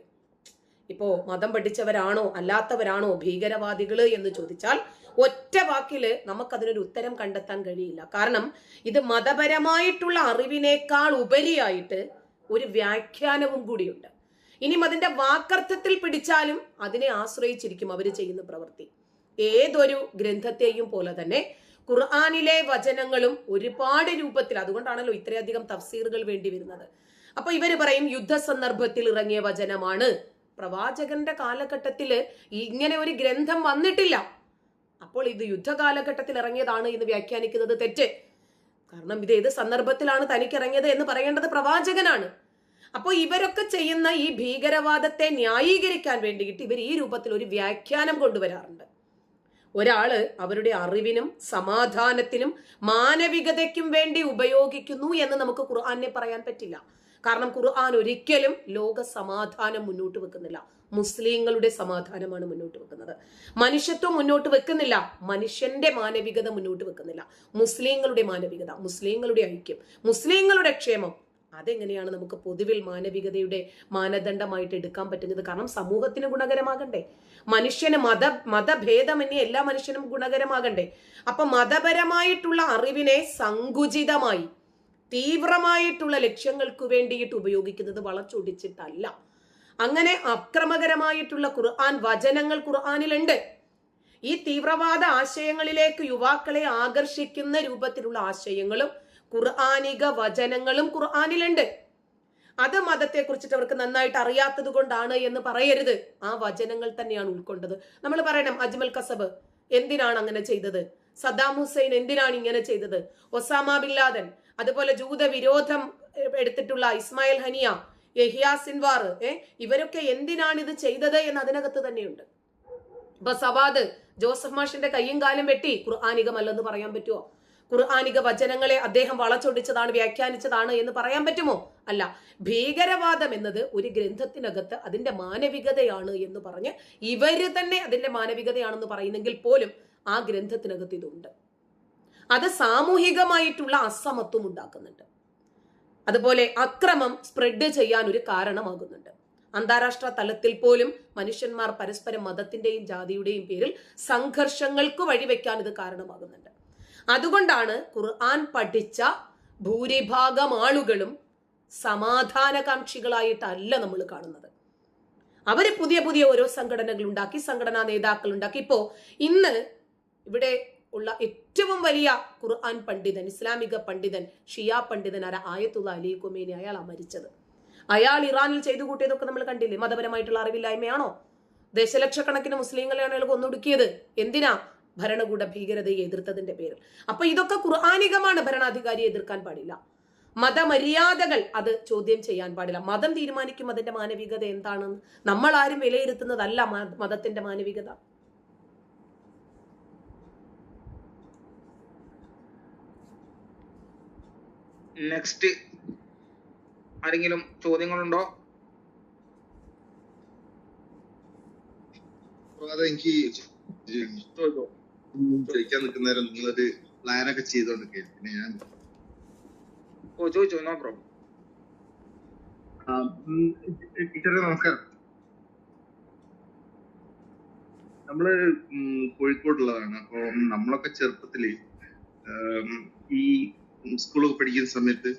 ഇപ്പോ മതം പഠിച്ചവരാണോ അല്ലാത്തവരാണോ ഭീകരവാദികള് എന്ന് ചോദിച്ചാൽ ഒറ്റ വാക്കില് നമുക്കതിനൊരു ഉത്തരം കണ്ടെത്താൻ കഴിയില്ല. കാരണം ഇത് മതപരമായിട്ടുള്ള അറിവിനേക്കാൾ ഉപരിയായിട്ട് ഒരു വ്യാഖ്യാനവും കൂടിയുണ്ട്. ഇനി അതിന്റെ വാക്കർത്ഥത്തിൽ പിടിച്ചാലും അതിനെ ആശ്രയിച്ചിരിക്കും അവർ ചെയ്യുന്ന പ്രവൃത്തി. ഏതൊരു ഗ്രന്ഥത്തെയും പോലെ തന്നെ ഖുർആനിലെ വചനങ്ങളും ഒരുപാട് രൂപത്തിൽ, അതുകൊണ്ടാണല്ലോ ഇത്രയധികം തഫ്സീറുകൾ വേണ്ടി വരുന്നത്. അപ്പൊ ഇവര് പറയും യുദ്ധസന്ദർഭത്തിൽ ഇറങ്ങിയ വചനമാണ്, പ്രവാചകന്റെ കാലഘട്ടത്തില് ഇങ്ങനെ ഒരു ഗ്രന്ഥം വന്നിട്ടില്ല, അപ്പോൾ ഇത് യുദ്ധകാലഘട്ടത്തിൽ ഇറങ്ങിയതാണ് എന്ന് വ്യാഖ്യാനിക്കുന്നത് തെറ്റ്. കാരണം ഇത് ഏത് സന്ദർഭത്തിലാണ് തനിക്ക് ഇറങ്ങിയത് എന്ന് പറയേണ്ടത് പ്രവാചകനാണ്. അപ്പോൾ ഇവരൊക്കെ ചെയ്യുന്ന ഈ ഭീകരവാദത്തെ ന്യായീകരിക്കാൻ വേണ്ടിയിട്ട് ഇവർ ഈ രൂപത്തിൽ ഒരു വ്യാഖ്യാനം കൊണ്ടുവരാറുണ്ട്. ഒരാള് അവരുടെ അറിവിനും സമാധാനത്തിനും മാനവികതയ്ക്കും വേണ്ടി ഉപയോഗിക്കുന്നു എന്ന് നമുക്ക് ഖുർആനെ പറയാൻ പറ്റില്ല. കാരണം ഖുർആൻ ഒരിക്കലും ലോക സമാധാനം മുന്നോട്ട് വെക്കുന്നില്ല, മുസ്ലിങ്ങളുടെ സമാധാനമാണ് മുന്നോട്ട് വെക്കുന്നത്. മനുഷ്യത്വം മുന്നോട്ട് വെക്കുന്നില്ല, മനുഷ്യന്റെ മാനവികത മുന്നോട്ട് വെക്കുന്നില്ല. മുസ്ലിങ്ങളുടെ മാനവികത, മുസ്ലിങ്ങളുടെ ഐക്യം, മുസ്ലിങ്ങളുടെ ക്ഷേമം, അതെങ്ങനെയാണ് നമുക്ക് പൊതുവിൽ മാനവികതയുടെ മാനദണ്ഡമായിട്ട് എടുക്കാൻ പറ്റുന്നത്? കാരണം സമൂഹത്തിന് ഗുണകരമാകണ്ടേ, മനുഷ്യന് മതഭേദമന്യേ എല്ലാ മനുഷ്യനും ഗുണകരമാകണ്ടേ. അപ്പൊ മതപരമായിട്ടുള്ള അറിവിനെ സങ്കുചിതമായി തീവ്രമായിട്ടുള്ള ലക്ഷ്യങ്ങൾക്ക് വേണ്ടിയിട്ട് ഉപയോഗിക്കുന്നത് വളച്ചൊടിച്ചിട്ടല്ല. അങ്ങനെ അക്രമകരമായിട്ടുള്ള ഖുർആൻ വചനങ്ങൾ ഖുർആനിലുണ്ട്. ഈ തീവ്രവാദ ആശയങ്ങളിലേക്ക് യുവാക്കളെ ആകർഷിക്കുന്ന രൂപത്തിലുള്ള ആശയങ്ങളും ഖുർആനിക വചനങ്ങളും ഖുർആനിലുണ്ട്. അത് മതത്തെ കുറിച്ചിട്ട് അവർക്ക് നന്നായിട്ട് അറിയാത്തത് കൊണ്ടാണ് എന്ന് പറയരുത്. ആ വചനങ്ങൾ തന്നെയാണ് ഉൾക്കൊണ്ടത്. നമ്മൾ പറയണം, അജ്മൽ കസബ് എന്തിനാണ് അങ്ങനെ ചെയ്തത്, സദ്ദാം ഹുസൈൻ എന്തിനാണ് ഇങ്ങനെ ചെയ്തത്, ഒസാമ ബിൻ ലാദൻ, അതുപോലെ ജൂത വിരോധം എടുത്തിട്ടുള്ള ഇസ്മായിൽ ഹനിയ, യഹിയ സിൻവാർ, ഇവരൊക്കെ എന്തിനാണ് ഇത് ചെയ്തത് എന്ന് അതിനകത്ത് തന്നെയുണ്ട്. ഇപ്പൊ സവാദ് ജോസഫ് മാഷിന്റെ കയ്യും കാലും വെട്ടി ഖുർആനികമല്ലെന്ന് പറയാൻ പറ്റുമോ? ഖുർആനിക വചനങ്ങളെ അദ്ദേഹം വളച്ചൊടിച്ചതാണ്, വ്യാഖ്യാനിച്ചതാണ് എന്ന് പറയാൻ പറ്റുമോ? അല്ല. ഭീകരവാദം എന്നത് ഒരു ഗ്രന്ഥത്തിനകത്ത് അതിന്റെ മാനവികതയാണ് എന്ന് പറഞ്ഞ് ഇവര് തന്നെ അതിന്റെ മാനവികതയാണെന്ന് പറയുന്നെങ്കിൽ പോലും ആ ഗ്രന്ഥത്തിനകത്ത് ഇതുണ്ട്. അത് സാമൂഹികമായിട്ടുള്ള അസമത്വം ഉണ്ടാക്കുന്നുണ്ട്. അതുപോലെ അക്രമം സ്പ്രെഡ് ചെയ്യാൻ ഒരു കാരണമാകുന്നുണ്ട്. അന്താരാഷ്ട്ര തലത്തിൽ പോലും മനുഷ്യന്മാർ പരസ്പരം മതത്തിന്റെയും ജാതിയുടെയും പേരിൽ സംഘർഷങ്ങൾക്ക് വഴിവെക്കാൻ ഇത് കാരണമാകുന്നുണ്ട്. അതുകൊണ്ടാണ് ഖുർആൻ പഠിച്ച ഭൂരിഭാഗം ആളുകളും സമാധാനകാംക്ഷികളായിട്ടല്ല നമ്മൾ കാണുന്നത്. അവര് പുതിയ പുതിയ ഓരോ സംഘടനകൾ ഉണ്ടാക്കി, സംഘടനാ നേതാക്കൾ ഉണ്ടാക്കി. ഇപ്പോ ഇന്ന് ഇവിടെ ഉള്ള ഏറ്റവും വലിയ ഖുർആൻ പണ്ഡിതൻ, ഇസ്ലാമിക പണ്ഡിതൻ, ഷിയ പണ്ഡിതനായ ആയത്തുള്ള അലി ഖുമൈനി, അയാളാണ് മരിച്ചത്. അയാൾ ഇറാനിൽ ചെയ്തു കൂട്ടിയതൊക്കെ നമ്മൾ കണ്ടില്ലേ? മതപരമായിട്ടുള്ള അറിവില്ലായ്മയാണോ? ദശലക്ഷക്കണക്കിന് മുസ്ലിങ്ങളെയാണ് അയാൾ കൊന്നൊടുക്കിയത്. എന്തിനാ? ഭരണകൂട ഭീകരതയെ എതിർത്തതിന്റെ പേരിൽ. അപ്പൊ ഇതൊക്കെ ഖുർആനികമാണ്. ഭരണാധികാരിയെ എതിർക്കാൻ പാടില്ല. മതമര്യാദകൾ അത് ചോദ്യം ചെയ്യാൻ പാടില്ല. മതം തീരുമാനിക്കും അതിന്റെ മാനവികത എന്താണെന്ന്. നമ്മൾ ആരും വിലയിരുത്തുന്നതല്ല മതത്തിന്റെ മാനവികത. നെക്സ്റ്റ് ആരെങ്കിലും ചോദ്യങ്ങളുണ്ടോ? എനിക്ക് ചോദിക്കാൻ നിൽക്കുന്നേരം നിങ്ങളൊരു പ്ലാനൊക്കെ ചെയ്തോണ്ടൊക്കെ പിന്നെ ഞാൻ ചോദിച്ചോ, നോ പ്രോബ്ലം. ടീച്ചറെ നമസ്കാരം. നമ്മള് കോഴിക്കോടുള്ളതാണ്. അപ്പൊ നമ്മളൊക്കെ ചെറുപ്പത്തില് ഈ സ്കൂളൊക്കെ പഠിക്കുന്ന സമയത്ത്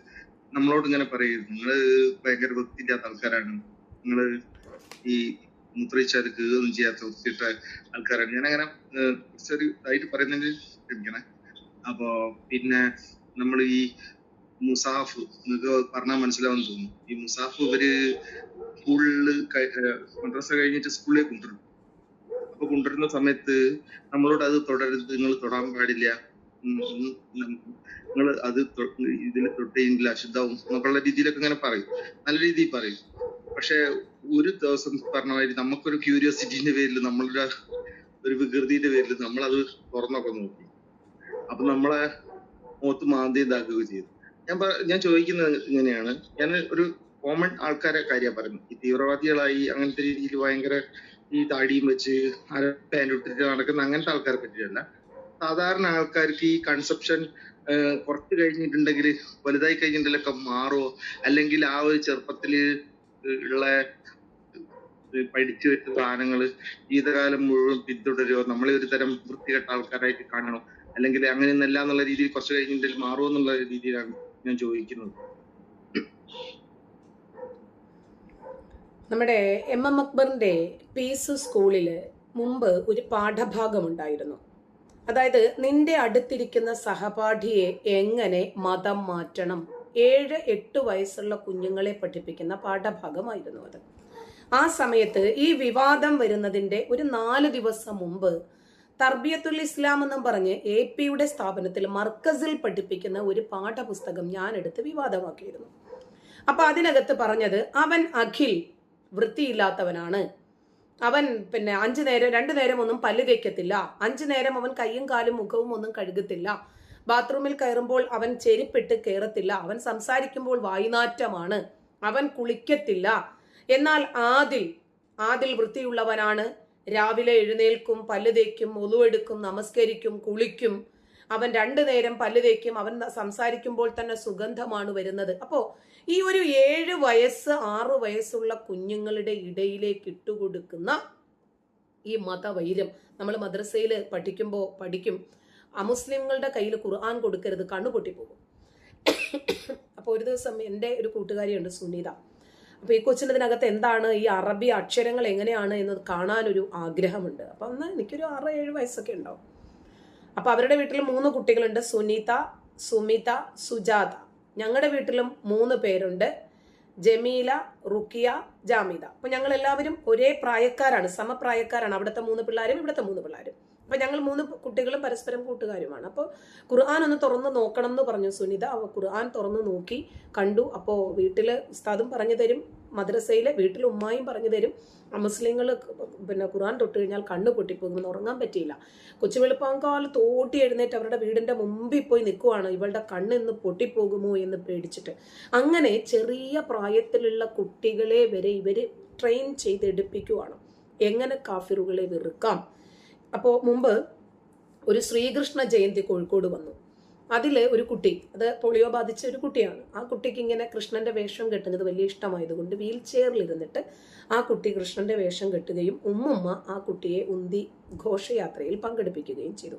നമ്മളോട് ഇങ്ങനെ പറയുന്നു, നിങ്ങള് ഭയങ്കര വൃത്തിയില്ലാത്ത ആൾക്കാരാണ്, നിങ്ങള് ഈ മുദ്രയിച്ചാൽ കേൾക്കൊന്നും ചെയ്യാത്ത വൃത്തിയിട്ട ആൾക്കാരാണ്. ഞാനങ്ങനെ കുറച്ചൊരു ഇതായിട്ട് പറയുന്നതിന് ക്ഷമിക്കണേ. അപ്പൊ പിന്നെ നമ്മൾ ഈ മുസാഫ് നിങ്ങൾക്ക് പറഞ്ഞാൽ മനസ്സിലാവുമെന്ന് തോന്നുന്നു. ഈ മുസാഫ് ഇവര് സ്കൂളില് മദ്രസ കഴിഞ്ഞിട്ട് സ്കൂളിലേക്ക് കൊണ്ടുവരും. അപ്പൊ കൊണ്ടുവരുന്ന സമയത്ത് നമ്മളോട് അത് തുടരുത്, നിങ്ങൾ തൊടാൻ പാടില്ല, നിങ്ങൾ അത് ഇതിൽ തൊട്ടെങ്കിൽ അശുദ്ധാവും എന്നൊക്കെയുള്ള രീതിയിലൊക്കെ ഇങ്ങനെ പറയും, നല്ല രീതിയിൽ പറയും. പക്ഷെ ഒരു ദിവസം പറഞ്ഞ മാതിരി നമുക്കൊരു ക്യൂരിയോസിറ്റിന്റെ പേരിൽ, നമ്മളുടെ ഒരു വികൃതിയുടെ പേരിൽ നമ്മളത് തുറന്നൊക്കെ നോക്കി. അപ്പൊ നമ്മളെ മുഖത്ത് മാന്തി ഇതാക്കുകയും ചെയ്തു. ഞാൻ ചോദിക്കുന്നത് ഇങ്ങനെയാണ്, ഞാൻ ഒരു കോമൺ ആൾക്കാരെ കാര്യമാണ് പറയുന്നത്. ഈ തീവ്രവാദികളായി അങ്ങനത്തെ രീതിയിൽ ഭയങ്കര ഈ താടിയും വെച്ച് പാൻറ് ഇട്ടിട്ട് നടക്കുന്ന അങ്ങനത്തെ ആൾക്കാരെ പറ്റിയല്ല. സാധാരണ ആൾക്കാർക്ക് ഈ കൺസെപ്ഷൻ കുറച്ച് കഴിഞ്ഞിട്ടുണ്ടെങ്കിൽ, വലുതായി കഴിഞ്ഞിട്ടുണ്ടെങ്കിലൊക്കെ മാറുമോ, അല്ലെങ്കിൽ ആ ഒരു ചെറുപ്പത്തില് ഉള്ള പഠിച്ചു വെച്ച സാധനങ്ങള് ജീവിതകാലം മുഴുവൻ പിന്തുടരുമോ, നമ്മളെ ഒരു തരം വൃത്തികെട്ട ആൾക്കാരായിട്ട് കാണണോ, അല്ലെങ്കിൽ അങ്ങനെയൊന്നല്ല എന്നുള്ള രീതിയിൽ കുറച്ച് കഴിഞ്ഞിട്ടുണ്ടെങ്കിൽ മാറുമോ എന്നുള്ള രീതിയിലാണ് ഞാൻ ചോദിക്കുന്നത്. നമ്മുടെ MM അക്ബറിന്റെ പീസ് സ്കൂളില് മുമ്പ് ഒരു പാഠഭാഗം ഉണ്ടായിരുന്നു. അതായത് നിന്റെ അടുത്തിരിക്കുന്ന സഹപാഠിയെ എങ്ങനെ മതം മാറ്റണം, 7-8 വയസ്സുള്ള കുഞ്ഞുങ്ങളെ പഠിപ്പിക്കുന്ന പാഠഭാഗമായിരുന്നു അത്. ആ സമയത്ത് ഈ വിവാദം വരുന്നതിന്റെ ഒരു 4 ദിവസം മുമ്പ് തർബിയത്തുൽ ഇസ്ലാം എന്നും പറഞ്ഞ് AP സ്ഥാപനത്തിൽ മർക്കസിൽ പഠിപ്പിക്കുന്ന ഒരു പാഠപുസ്തകം ഞാൻ എടുത്ത് വിവാദമാക്കിയിരുന്നു. അപ്പൊ അതിനകത്ത് പറഞ്ഞത്, അവൻ അഖിൽ വൃത്തിയില്ലാത്തവനാണ്, അവൻ 2 നേരം ഒന്നും പല്ല് തേക്കത്തില്ല, 5 നേരം അവൻ കയ്യും കാലും മുഖവും ഒന്നും കഴുകത്തില്ല, ബാത്റൂമിൽ കയറുമ്പോൾ അവൻ ചെരുപ്പിട്ട് കയറത്തില്ല, അവൻ സംസാരിക്കുമ്പോൾ വായുനാറ്റമാണ്, അവൻ കുളിക്കത്തില്ല. എന്നാൽ ആദിൽ വൃത്തിയുള്ളവനാണ്. രാവിലെ എഴുന്നേൽക്കും, പല്ല് തേക്കും, ഒളുവെടുക്കും, നമസ്കരിക്കും, കുളിക്കും. അവൻ 2 നേരം പല്ല് തേക്കും. അവൻ സംസാരിക്കുമ്പോൾ തന്നെ സുഗന്ധമാണ് വരുന്നത്. അപ്പോ ഈ ഒരു 7 വയസ്സ് 6 വയസ്സുള്ള കുഞ്ഞുങ്ങളുടെ ഇടയിലേക്ക് ഇട്ടുകൊടുക്കുന്ന ഈ മതവൈര്യം നമ്മൾ മദ്രസയിൽ പഠിക്കും. അമുസ്ലിങ്ങളുടെ കയ്യിൽ ഖുർആൻ കൊടുക്കരുത്, കണ്ണു പൊട്ടിപ്പോകും. അപ്പോൾ ഒരു ദിവസം എൻ്റെ ഒരു കൂട്ടുകാരിയുണ്ട്, സുനിത. അപ്പോൾ ഈ കൊച്ചിനകത്ത് എന്താണ് ഈ അറബി അക്ഷരങ്ങൾ എങ്ങനെയാണ് എന്ന് കാണാനൊരു ആഗ്രഹമുണ്ട്. അപ്പം അന്ന് എനിക്കൊരു 6-7 വയസ്സൊക്കെ ഉണ്ടാവും. അപ്പൊ അവരുടെ വീട്ടിൽ 3 കുട്ടികളുണ്ട്, സുനിത, സുമിത, സുജാത. ഞങ്ങളുടെ വീട്ടിലും 3 പേരുണ്ട്, ജമീല, റുക്കിയ, ജാമിദ. അപ്പൊ ഞങ്ങൾ എല്ലാവരും ഒരേ പ്രായക്കാരാണ്, സമപ്രായക്കാരാണ്. അവിടുത്തെ 3 പിള്ളേരും ഇവിടുത്തെ 3 പിള്ളേരും. അപ്പൊ ഞങ്ങൾ 3 കുട്ടികളും പരസ്പരം കൂട്ടുകാരുമാണ്. അപ്പോൾ ഖുർആൻ ഒന്ന് തുറന്ന് നോക്കണം എന്ന് പറഞ്ഞു സുനിത. ഖുർആൻ തുറന്ന് നോക്കി കണ്ടു. അപ്പോൾ വീട്ടില് ഉസ്താദും പറഞ്ഞു തരും, മദ്രസയിലെ വീട്ടിൽ ഉമ്മായും പറഞ്ഞു തരും. മുസ്ലിങ്ങൾ ഖുർആൻ തൊട്ട് കഴിഞ്ഞാൽ കണ്ണു പൊട്ടിപ്പോകുമെന്ന്. ഉറങ്ങാൻ പറ്റിയില്ല. കൊച്ചു വെളുപ്പാങ്കാല് തോട്ടി എഴുന്നേറ്റ് അവരുടെ വീടിന്റെ മുമ്പിൽ പോയി നിൽക്കുവാണ്, ഇവളുടെ കണ്ണ് ഇന്ന് പൊട്ടിപ്പോകുമോ എന്ന് പേടിച്ചിട്ട്. അങ്ങനെ ചെറിയ പ്രായത്തിലുള്ള കുട്ടികളെ വരെ ഇവര് ട്രെയിൻ ചെയ്തെടുപ്പിക്കുവാണ് എങ്ങനെ കാഫിറുകളെ വെറുക്കാം. അപ്പോൾ മുമ്പ് ഒരു ശ്രീകൃഷ്ണ ജയന്തി കോഴിക്കോട് വന്നു. അതിൽ ഒരു കുട്ടി, അത് പോളിയോ ബാധിച്ച ഒരു കുട്ടിയാണ്. ആ കുട്ടിക്ക് ഇങ്ങനെ കൃഷ്ണന്റെ വേഷം കെട്ടുന്നത് വലിയ ഇഷ്ടമായതുകൊണ്ട് വീൽ ചെയറിലിരുന്നിട്ട് ആ കുട്ടി കൃഷ്ണന്റെ വേഷം കെട്ടുകയും ഉമ്മുമ്മ ആ കുട്ടിയെ ഉന്തി ഘോഷയാത്രയിൽ പങ്കെടുപ്പിക്കുകയും ചെയ്തു.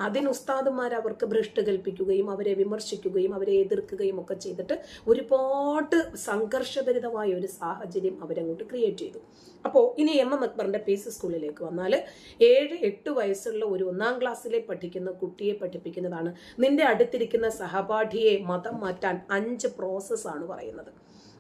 അതിന് ഉസ്താദുമാർ അവർക്ക് ഭ്രഷ്ട് കൽപ്പിക്കുകയും അവരെ വിമർശിക്കുകയും അവരെ എതിർക്കുകയും ഒക്കെ ചെയ്തിട്ട് ഒരുപാട് സംഘർഷഭരിതമായ ഒരു സാഹചര്യം അവരങ്ങോട്ട് ക്രിയേറ്റ് ചെയ്തു. അപ്പോൾ ഇനി എം അക്ബറിന്റെ പീസ് സ്കൂളിലേക്ക് വന്നാൽ 7-8 വയസ്സുള്ള ഒരു 1ാം ക്ലാസ്സിലെ പഠിക്കുന്ന കുട്ടിയെ പഠിപ്പിക്കുന്നതാണ്. നിന്റെ അടുത്തിരിക്കുന്ന സഹപാഠിയെ മതം മാറ്റാൻ 5 പ്രോസസ്സാണ് പറയുന്നത്.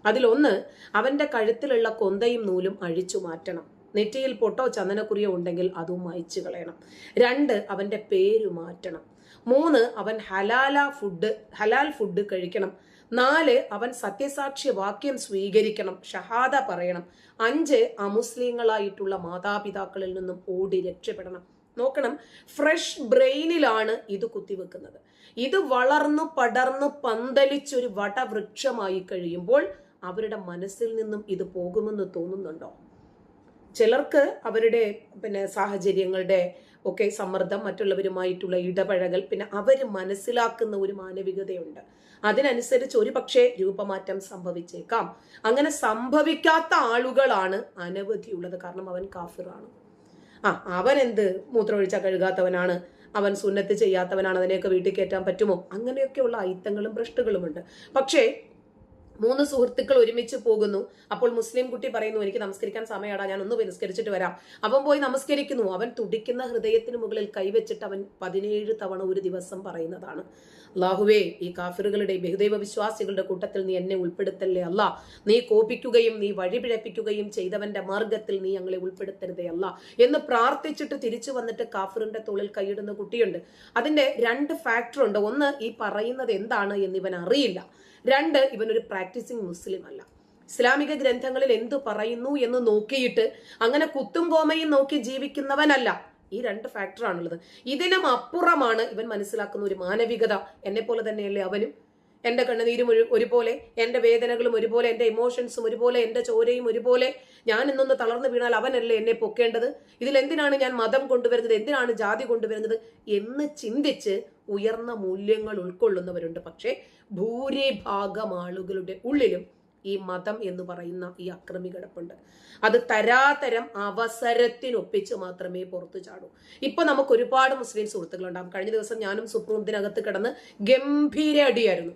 അതിലൊന്ന്, അവന്റെ കഴുത്തിലുള്ള കൊന്തയും നൂലും അഴിച്ചു മാറ്റണം. നെറ്റിയിൽ പൊട്ടോ ചന്ദനക്കുറിയോ ഉണ്ടെങ്കിൽ അതും മായ്ച്ചു കളയണം. 2, അവന്റെ പേര് മാറ്റണം. 3, അവൻ ഹലാൽ ഫുഡ് കഴിക്കണം. 4, അവൻ സത്യസാക്ഷ്യ വാക്യം സ്വീകരിക്കണം, ഷഹാദ പറയണം. 5, അമുസ്ലിങ്ങളായിട്ടുള്ള മാതാപിതാക്കളിൽ നിന്നും ഓടി രക്ഷപ്പെടണം. നോക്കണം, ഫ്രഷ് ബ്രെയിനിലാണ് ഇത് കുത്തിവെക്കുന്നത്. ഇത് വളർന്നു പടർന്നു പന്തലിച്ചൊരു വടവൃക്ഷമായി കഴിയുമ്പോൾ അവരുടെ മനസ്സിൽ നിന്നും ഇത് പോകുമെന്ന് തോന്നുന്നുണ്ടോ? ചിലർക്ക് അവരുടെ സാഹചര്യങ്ങളുടെ ഒക്കെ സമ്മർദ്ദം, മറ്റുള്ളവരുമായിട്ടുള്ള ഇടപഴകൽ, പിന്നെ അവർ മനസ്സിലാക്കുന്ന ഒരു മാനവികതയുണ്ട്. അതിനനുസരിച്ച് ഒരു പക്ഷേ രൂപമാറ്റം സംഭവിച്ചേക്കാം. അങ്ങനെ സംഭവിക്കാത്ത ആളുകളാണ് അനവധിയുള്ളത്. കാരണം അവൻ കാഫിറാണ്. അവൻ എന്ത് മൂത്രമൊഴിച്ചാൽ കഴുകാത്തവനാണ്, അവൻ സുന്നത്ത് ചെയ്യാത്തവനാണ്, അതിനെയൊക്കെ വീട്ടിൽ കയറ്റാൻ പറ്റുമോ? അങ്ങനെയൊക്കെയുള്ള അയിത്തങ്ങളും ഭ്രഷ്ടുകളുമുണ്ട്. പക്ഷേ 3 സുഹൃത്തുക്കൾ ഒരുമിച്ച് പോകുന്നു. അപ്പോൾ മുസ്ലിം കുട്ടി പറയുന്നു, എനിക്ക് നമസ്കരിക്കാൻ സമയമാടാ, ഞാൻ ഒന്ന് പോയി നിസ്കരിച്ചിട്ട് വരാം. അവൻ പോയി നമസ്കരിക്കുന്നു. അവൻ തുടിക്കുന്ന ഹൃദയത്തിന് മുകളിൽ കൈവച്ചിട്ട് അവൻ 17 തവണ ഒരു ദിവസം പറയുന്നതാണ്, അല്ലാഹുവേ, ഈ കാഫിറുകളുടെ ബഹുദൈവ വിശ്വാസികളുടെ കൂട്ടത്തിൽ നീ എന്നെ ഉൾപ്പെടുത്തല്ലേ അല്ലാ. നീ കോപിക്കുകയും നീ വഴിപിഴപ്പിക്കുകയും ചെയ്തവന്റെ മാർഗത്തിൽ നീ ഞങ്ങളെ ഉൾപ്പെടുത്തരുതേ അല്ലാ എന്ന് പ്രാർത്ഥിച്ചിട്ട് തിരിച്ചു വന്നിട്ട് കാഫിറിന്റെ തോളിൽ കൈയിടുന്ന കുട്ടിയുണ്ട്. അതിന്റെ 2 ഫാക്ടറുണ്ട്. ഒന്ന്, ഈ പറയുന്നത് എന്താണ് എന്ന് ഇവൻ അറിയില്ല. 2, ഇവനൊരു പ്രാക്ടീസിങ് മുസ്ലിം അല്ല. ഇസ്ലാമിക ഗ്രന്ഥങ്ങളിൽ എന്തു പറയുന്നു എന്ന് നോക്കിയിട്ട് അങ്ങനെ കുത്തും കോമയും നോക്കി ജീവിക്കുന്നവനല്ല. ഈ 2 ഫാക്ടറാണുള്ളത്. ഇതിനും അപ്പുറമാണ് ഇവൻ മനസ്സിലാക്കുന്ന ഒരു മാനവികത. എന്നെ പോലെ തന്നെയല്ലേ അവനും. എന്റെ കണ്ണുനീരും ഒരുപോലെ, എന്റെ വേദനകളും ഒരുപോലെ, എന്റെ ഇമോഷൻസും ഒരുപോലെ, എന്റെ ചോരയും ഒരുപോലെ. ഞാൻ ഇന്നൊന്ന് തളർന്നു വീണാൽ അവനല്ലേ എന്നെ പൊക്കേണ്ടത്? ഇതിലെന്തിനാണ് ഞാൻ മതം കൊണ്ടുവരുന്നത്, എന്തിനാണ് ജാതി കൊണ്ടുവരുന്നത് എന്ന് ചിന്തിച്ച് ഉയർന്ന മൂല്യങ്ങൾ ഉൾക്കൊള്ളുന്നവരുണ്ട്. പക്ഷേ ഭൂരിഭാഗം ആളുകളുടെ ഉള്ളിലും ഈ മതം എന്ന് പറയുന്ന ഈ അക്രമി കിടപ്പുണ്ട്. അത് തരാതരം അവസരത്തിനൊപ്പിച്ച് മാത്രമേ പുറത്തു ചാടൂ. ഇപ്പൊ നമുക്ക് ഒരുപാട് മുസ്ലിം സുഹൃത്തുക്കളുണ്ടാകും. കഴിഞ്ഞ ദിവസം ഞാനും സുപ്രും ഇതിനകത്ത് കിടന്ന് ഗംഭീര അടിയായിരുന്നു.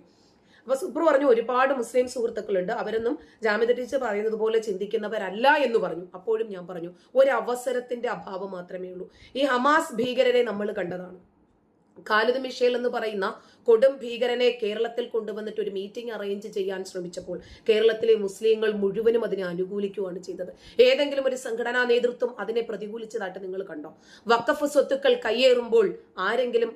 അപ്പൊ സുപ്രു പറഞ്ഞു, ഒരുപാട് മുസ്ലിം സുഹൃത്തുക്കളുണ്ട്, അവരൊന്നും ജാമിദ ടീച്ചർ പറയുന്നത് പോലെ ചിന്തിക്കുന്നവരല്ല എന്ന് പറഞ്ഞു. അപ്പോഴും ഞാൻ പറഞ്ഞു, ഒരു അവസരത്തിന്റെ അഭാവം മാത്രമേ ഉള്ളൂ. ഈ ഹമാസ് ഭീകരരെ നമ്മൾ കണ്ടതാണ്. ഖാലിദ് മിഷേൽ എന്ന് പറയുന്ന കൊടും ഭീകരനെ കേരളത്തിൽ കൊണ്ടുവന്നിട്ട് ഒരു മീറ്റിംഗ് അറേഞ്ച് ചെയ്യാൻ ശ്രമിച്ചപ്പോൾ കേരളത്തിലെ മുസ്ലിങ്ങൾ മുഴുവനും അതിനെ അനുകൂലിക്കുകയാണ് ചെയ്തത്. ഏതെങ്കിലും ഒരു സംഘടനാ നേതൃത്വം അതിനെ പ്രതികൂലിച്ചതായിട്ട് നിങ്ങൾ കണ്ടോ? വഖഫ് സ്വത്തുക്കൾ കയ്യേറുമ്പോൾ ആരെങ്കിലും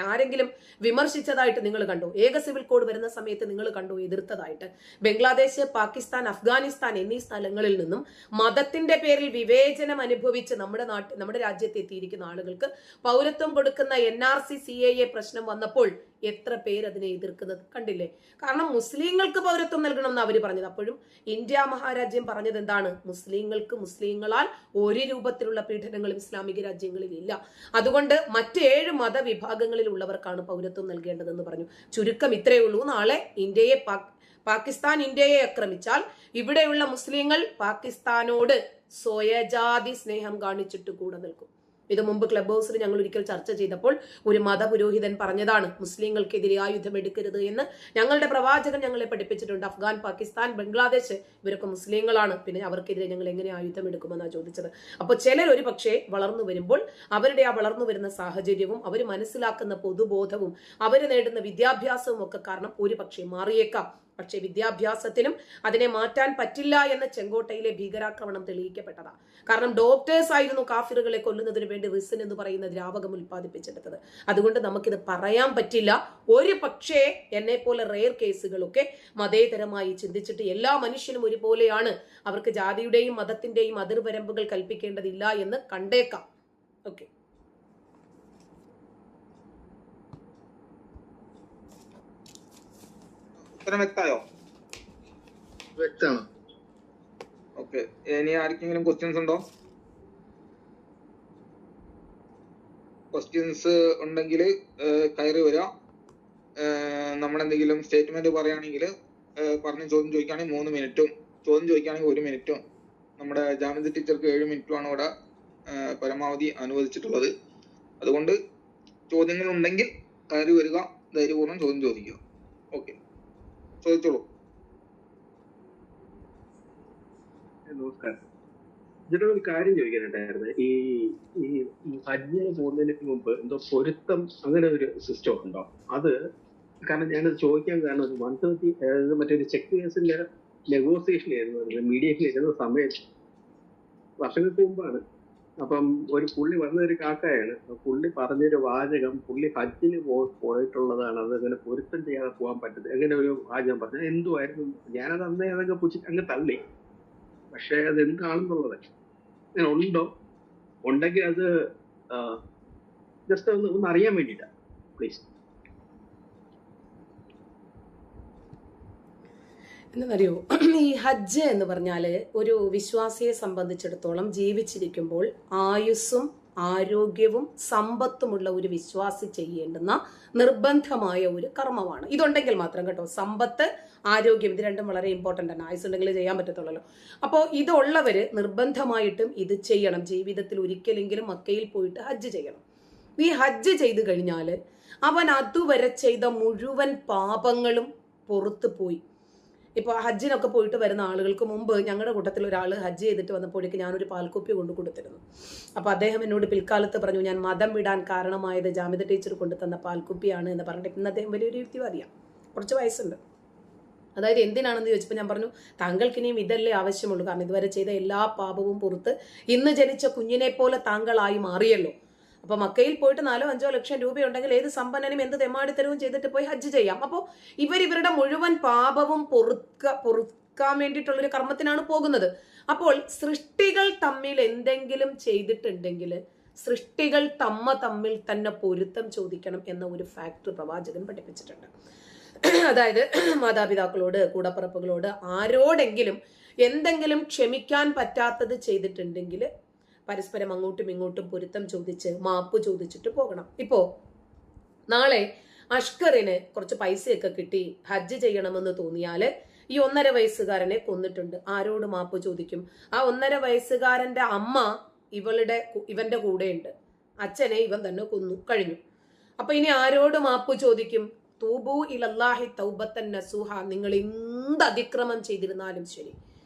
ആരെങ്കിലും വിമർശിച്ചതായിട്ട് നിങ്ങൾ കണ്ടോ? ഏക സിവിൽ കോഡ് വരുന്ന സമയത്ത് നിങ്ങൾ കണ്ടോ എതിർത്തതായിട്ട്? ബംഗ്ലാദേശ്, പാകിസ്ഥാൻ, അഫ്ഗാനിസ്ഥാൻ എന്നീ സ്ഥലങ്ങളിൽ നിന്നും മതത്തിന്റെ പേരിൽ വിവേചനം അനുഭവിച്ച് നമ്മുടെ രാജ്യത്ത് എത്തിയിരിക്കുന്ന ആളുകൾക്ക് പൗരത്വം കൊടുക്കാൻ നിൽക്കുന്ന NRC CAA പ്രശ്നം വന്നപ്പോൾ എത്ര പേര് അതിനെ എതിർക്കുന്നത് കണ്ടില്ലേ? കാരണം മുസ്ലിങ്ങൾക്ക് പൗരത്വം നൽകണം എന്ന് അവർ പറഞ്ഞത്. അപ്പോഴും ഇന്ത്യ മഹാരാജ്യം പറഞ്ഞത് എന്താണ്? മുസ്ലിങ്ങൾക്ക് മുസ്ലിങ്ങളാൽ ഒരു രൂപത്തിലുള്ള പീഡനങ്ങളും ഇസ്ലാമിക രാജ്യങ്ങളിൽ ഇല്ല, അതുകൊണ്ട് മറ്റ് 7 മതവിഭാഗങ്ങളിലുള്ളവർക്കാണ് പൗരത്വം നൽകേണ്ടതെന്ന് പറഞ്ഞു. ചുരുക്കം ഇത്രയേ ഉള്ളൂ. നാളെ പാകിസ്ഥാൻ ഇന്ത്യയെ ആക്രമിച്ചാൽ ഇവിടെയുള്ള മുസ്ലിങ്ങൾ പാകിസ്ഥാനോട് സ്വയജാതി സ്നേഹം കാണിച്ചിട്ട് കൂടെ നിൽക്കും. ഇത് മുമ്പ് ക്ലബ് ഹൗസിൽ ഞങ്ങൾ ഒരിക്കൽ ചർച്ച ചെയ്തപ്പോൾ ഒരു മതപുരോഹിതൻ പറഞ്ഞതാണ്, മുസ്ലിങ്ങൾക്കെതിരെ ആയുധം എടുക്കരുത് എന്ന്. ഞങ്ങളുടെ പ്രവാചകൻ ഞങ്ങളെ പഠിപ്പിച്ചിട്ടുണ്ട്. അഫ്ഗാൻ, പാകിസ്ഥാൻ, ബംഗ്ലാദേശ് ഇവരൊക്കെ മുസ്ലിങ്ങളാണ്, പിന്നെ അവർക്കെതിരെ ഞങ്ങൾ എങ്ങനെ ആയുധം എടുക്കുമെന്നാണ് ചോദിച്ചത്. അപ്പോൾ ചിലർ ഒരു പക്ഷേ വളർന്നു വരുമ്പോൾ അവരുടെ ആ വളർന്നു വരുന്ന സാഹചര്യവും അവർ മനസ്സിലാക്കുന്ന പൊതുബോധവും അവർ നേടുന്ന വിദ്യാഭ്യാസവും ഒക്കെ കാരണം ഒരു പക്ഷേ മാറിയേക്കാം. പക്ഷേ വിദ്യാഭ്യാസത്തിനും അതിനെ മാറ്റാൻ പറ്റില്ല എന്ന ചെങ്കോട്ടയിലെ ഭീകരാക്രമണം തെളിയിക്കപ്പെട്ടതാണ്. കാരണം ഡോക്ടേഴ്സ് ആയിരുന്നു കാഫിറുകളെ കൊല്ലുന്നതിന് വേണ്ടി റിസിൻ എന്ന് പറയുന്ന ദ്രാവകം ഉൽപ്പാദിപ്പിച്ചെടുത്തത്. അതുകൊണ്ട് നമുക്കിത് പറയാൻ പറ്റില്ല. ഒരു പക്ഷേ എന്നെ പോലെ റെയർ കേസുകളൊക്കെ മതേതരമായി ചിന്തിച്ചിട്ട് എല്ലാ മനുഷ്യനും ഒരുപോലെയാണ്, അവർക്ക് ജാതിയുടെയും മതത്തിന്റെയും അതിർവരമ്പുകൾ കൽപ്പിക്കേണ്ടതില്ല എന്ന് കണ്ടേക്കാം. ഓക്കെ, ഉത്തരം വ്യക്തമായോ? വ്യക്തമാണ്. ഓക്കെ, ഇനി ആർക്കെങ്കിലും ക്വസ്റ്റ്യൻസ് ഉണ്ടോ? ക്വസ്റ്റ്യൻസ് ഉണ്ടെങ്കിൽ കയറി വരിക. നമ്മളെന്തെങ്കിലും സ്റ്റേറ്റ്മെന്റ് പറയുകയാണെങ്കിൽ പറഞ്ഞ ചോദ്യം ചോദിക്കുകയാണെങ്കിൽ 3 മിനിറ്റും, ചോദ്യം ചോദിക്കുകയാണെങ്കിൽ 1 മിനിറ്റും. നമ്മുടെ ജാമിദ് ടീച്ചർക്ക് 7 മിനിറ്റുമാണ് ഇവിടെ പരമാവധി അനുവദിച്ചിട്ടുള്ളത്. അതുകൊണ്ട് ചോദ്യങ്ങൾ ഉണ്ടെങ്കിൽ കയറി വരിക, ധൈര്യപൂർവ്വം ചോദ്യം ചോദിക്കുക. ഓക്കെ, ചോദിച്ചോളൂ. നമസ്കാരം. ചേട്ടാ, ഒരു കാര്യം ചോദിക്കാനായിട്ടായിരുന്നു. ഈ ഹജ്ജിന് പോകുന്നതിന് മുമ്പ് എന്തോ പൊരുത്തം അങ്ങനെ ഒരു സിസ്റ്റം ഉണ്ടോ? അത് കാരണം ഞാനത് ചോദിക്കാൻ കാരണം 130 മറ്റൊരു ചെക്ക് കേസിന്റെ നെഗോസിയേഷൻ ആയിരുന്നു, മീഡിയേഷൻ ഇരുന്ന സമയത്ത് വർഷങ്ങൾക്ക് മുമ്പാണ്. അപ്പം ഒരു പുള്ളി വന്നൊരു കാക്കയാണ്. പുള്ളി പറഞ്ഞൊരു വാചകം, പുള്ളി ഹജ്ജിന് പോയിട്ടുള്ളതാണ്, അതങ്ങനെ പൊരുത്തം ചെയ്യാതെ പോകാൻ പറ്റത്തില്ല, അങ്ങനെ ഒരു വാചകം പറഞ്ഞു. എന്തുമായിരുന്നു? ഞാനത് അന്നേ അതൊക്കെ അങ്ങ് തള്ളി. പക്ഷെ അത് എന്താണെന്നുള്ളത് അങ്ങനെ ഉണ്ടോ? ഉണ്ടെങ്കിൽ അത് ജസ്റ്റ് ഒന്ന് അറിയാൻ വേണ്ടിയിട്ടാ, പ്ലീസ്. എന്നറിയോ, ഈ ഹജ്ജ് എന്ന് പറഞ്ഞാല് ഒരു വിശ്വാസിയെ സംബന്ധിച്ചിടത്തോളം ജീവിച്ചിരിക്കുമ്പോൾ ആയുസ്സും ആരോഗ്യവും സമ്പത്തുമുള്ള ഒരു വിശ്വാസി ചെയ്യേണ്ടുന്ന നിർബന്ധമായ ഒരു കർമ്മമാണ്. ഇതുണ്ടെങ്കിൽ മാത്രം കേട്ടോ, സമ്പത്ത്, ആരോഗ്യം, ഇത് രണ്ടും വളരെ ഇമ്പോർട്ടൻ്റ് ആണ്. ആയുസ് ഉണ്ടെങ്കിൽ ചെയ്യാൻ പറ്റത്തുള്ളല്ലോ. അപ്പോൾ ഇതുള്ളവര് നിർബന്ധമായിട്ടും ഇത് ചെയ്യണം. ജീവിതത്തിൽ ഒരിക്കലെങ്കിലും മക്കയിൽ പോയിട്ട് ഹജ്ജ് ചെയ്യണം. ഈ ഹജ്ജ് ചെയ്തു കഴിഞ്ഞാൽ അവൻ അതുവരെ ചെയ്ത മുഴുവൻ പാപങ്ങളും പുറത്തു പോയി. ഇപ്പോൾ ഹജ്ജിനൊക്കെ പോയിട്ട് വരുന്ന ആളുകൾക്ക് മുമ്പ് ഞങ്ങളുടെ കൂട്ടത്തിൽ ഒരാൾ ഹജ്ജ് ചെയ്തിട്ട് വന്നപ്പോഴേക്ക് ഞാനൊരു പാൽക്കുപ്പി കൊണ്ട് കൊടുത്തിരുന്നു. അപ്പോൾ അദ്ദേഹം എന്നോട് പിൽക്കാലത്ത് പറഞ്ഞു, ഞാൻ മതം വിടാൻ കാരണമായത് ജാമിദ ടീച്ചർ കൊണ്ടു തന്ന പാൽക്കുപ്പിയാണ് എന്ന് പറഞ്ഞിട്ട്. ഇന്ന് അദ്ദേഹം വലിയൊരു യുക്തിവാദിയാണ്, കുറച്ച് വയസ്സുണ്ട്. അതായത് എന്തിനാണെന്ന് ചോദിച്ചപ്പോൾ ഞാൻ പറഞ്ഞു, താങ്കൾക്ക് ഇനിയും ഇതല്ലേ ആവശ്യമുള്ളൂ, കാരണം ഇതുവരെ ചെയ്ത എല്ലാ പാപവും പുറത്ത് ഇന്ന് ജനിച്ച കുഞ്ഞിനെ പോലെ താങ്കളായി മാറിയല്ലോ. അപ്പൊ മക്കയിൽ പോയിട്ട് 4-5 ലക്ഷം രൂപയുണ്ടെങ്കിൽ ഏത് സമ്പന്നനും എന്ത് തെമ്മാടിത്തരവും ചെയ്തിട്ട് പോയി ഹജ്ജ് ചെയ്യാം. അപ്പോൾ ഇവരുടെ മുഴുവൻ പാപവും പൊറുക്കാൻ വേണ്ടിയിട്ടുള്ളൊരു കർമ്മത്തിനാണ് പോകുന്നത്. അപ്പോൾ സൃഷ്ടികൾ തമ്മിൽ എന്തെങ്കിലും ചെയ്തിട്ടുണ്ടെങ്കിൽ സൃഷ്ടികൾ തമ്മിൽ തന്നെ പൊരുത്തം ചോദിക്കണം എന്ന ഒരു ഫാക്ടർ പ്രവാചകൻ പഠിപ്പിച്ചിട്ടുണ്ട്. അതായത് മാതാപിതാക്കളോട്, കൂടപ്പിറപ്പുകളോട്, ആരോടെങ്കിലും എന്തെങ്കിലും ക്ഷമിക്കാൻ പറ്റാത്തത് ചെയ്തിട്ടുണ്ടെങ്കിൽ പരസ്പരം അങ്ങോട്ടും ഇങ്ങോട്ടും പൊരുത്തം ചോദിച്ച് മാപ്പ് ചോദിച്ചിട്ട് പോകണം. ഇപ്പോ നാളെ അഷ്കറിന് കുറച്ച് പൈസയൊക്കെ കിട്ടി ഹജ്ജ് ചെയ്യണമെന്ന് തോന്നിയാല് ഈ 1.5 വയസ്സുകാരനെ കൊന്നിട്ടുണ്ട്, ആരോട് മാപ്പ് ചോദിക്കും? ആ 1.5 വയസ്സുകാരന്റെ അമ്മ ഇവന്റെ കൂടെയുണ്ട്, അച്ഛനെ ഇവൻ തന്നെ കൊന്നു കഴിഞ്ഞു. അപ്പൊ ഇനി ആരോട് മാപ്പ് ചോദിക്കും? തൂബു ഇലല്ലാഹി തൗബത്തൻ നസൂഹ. നിങ്ങൾ എന്ത് അതിക്രമം ചെയ്തിരുന്നാലും ശരി,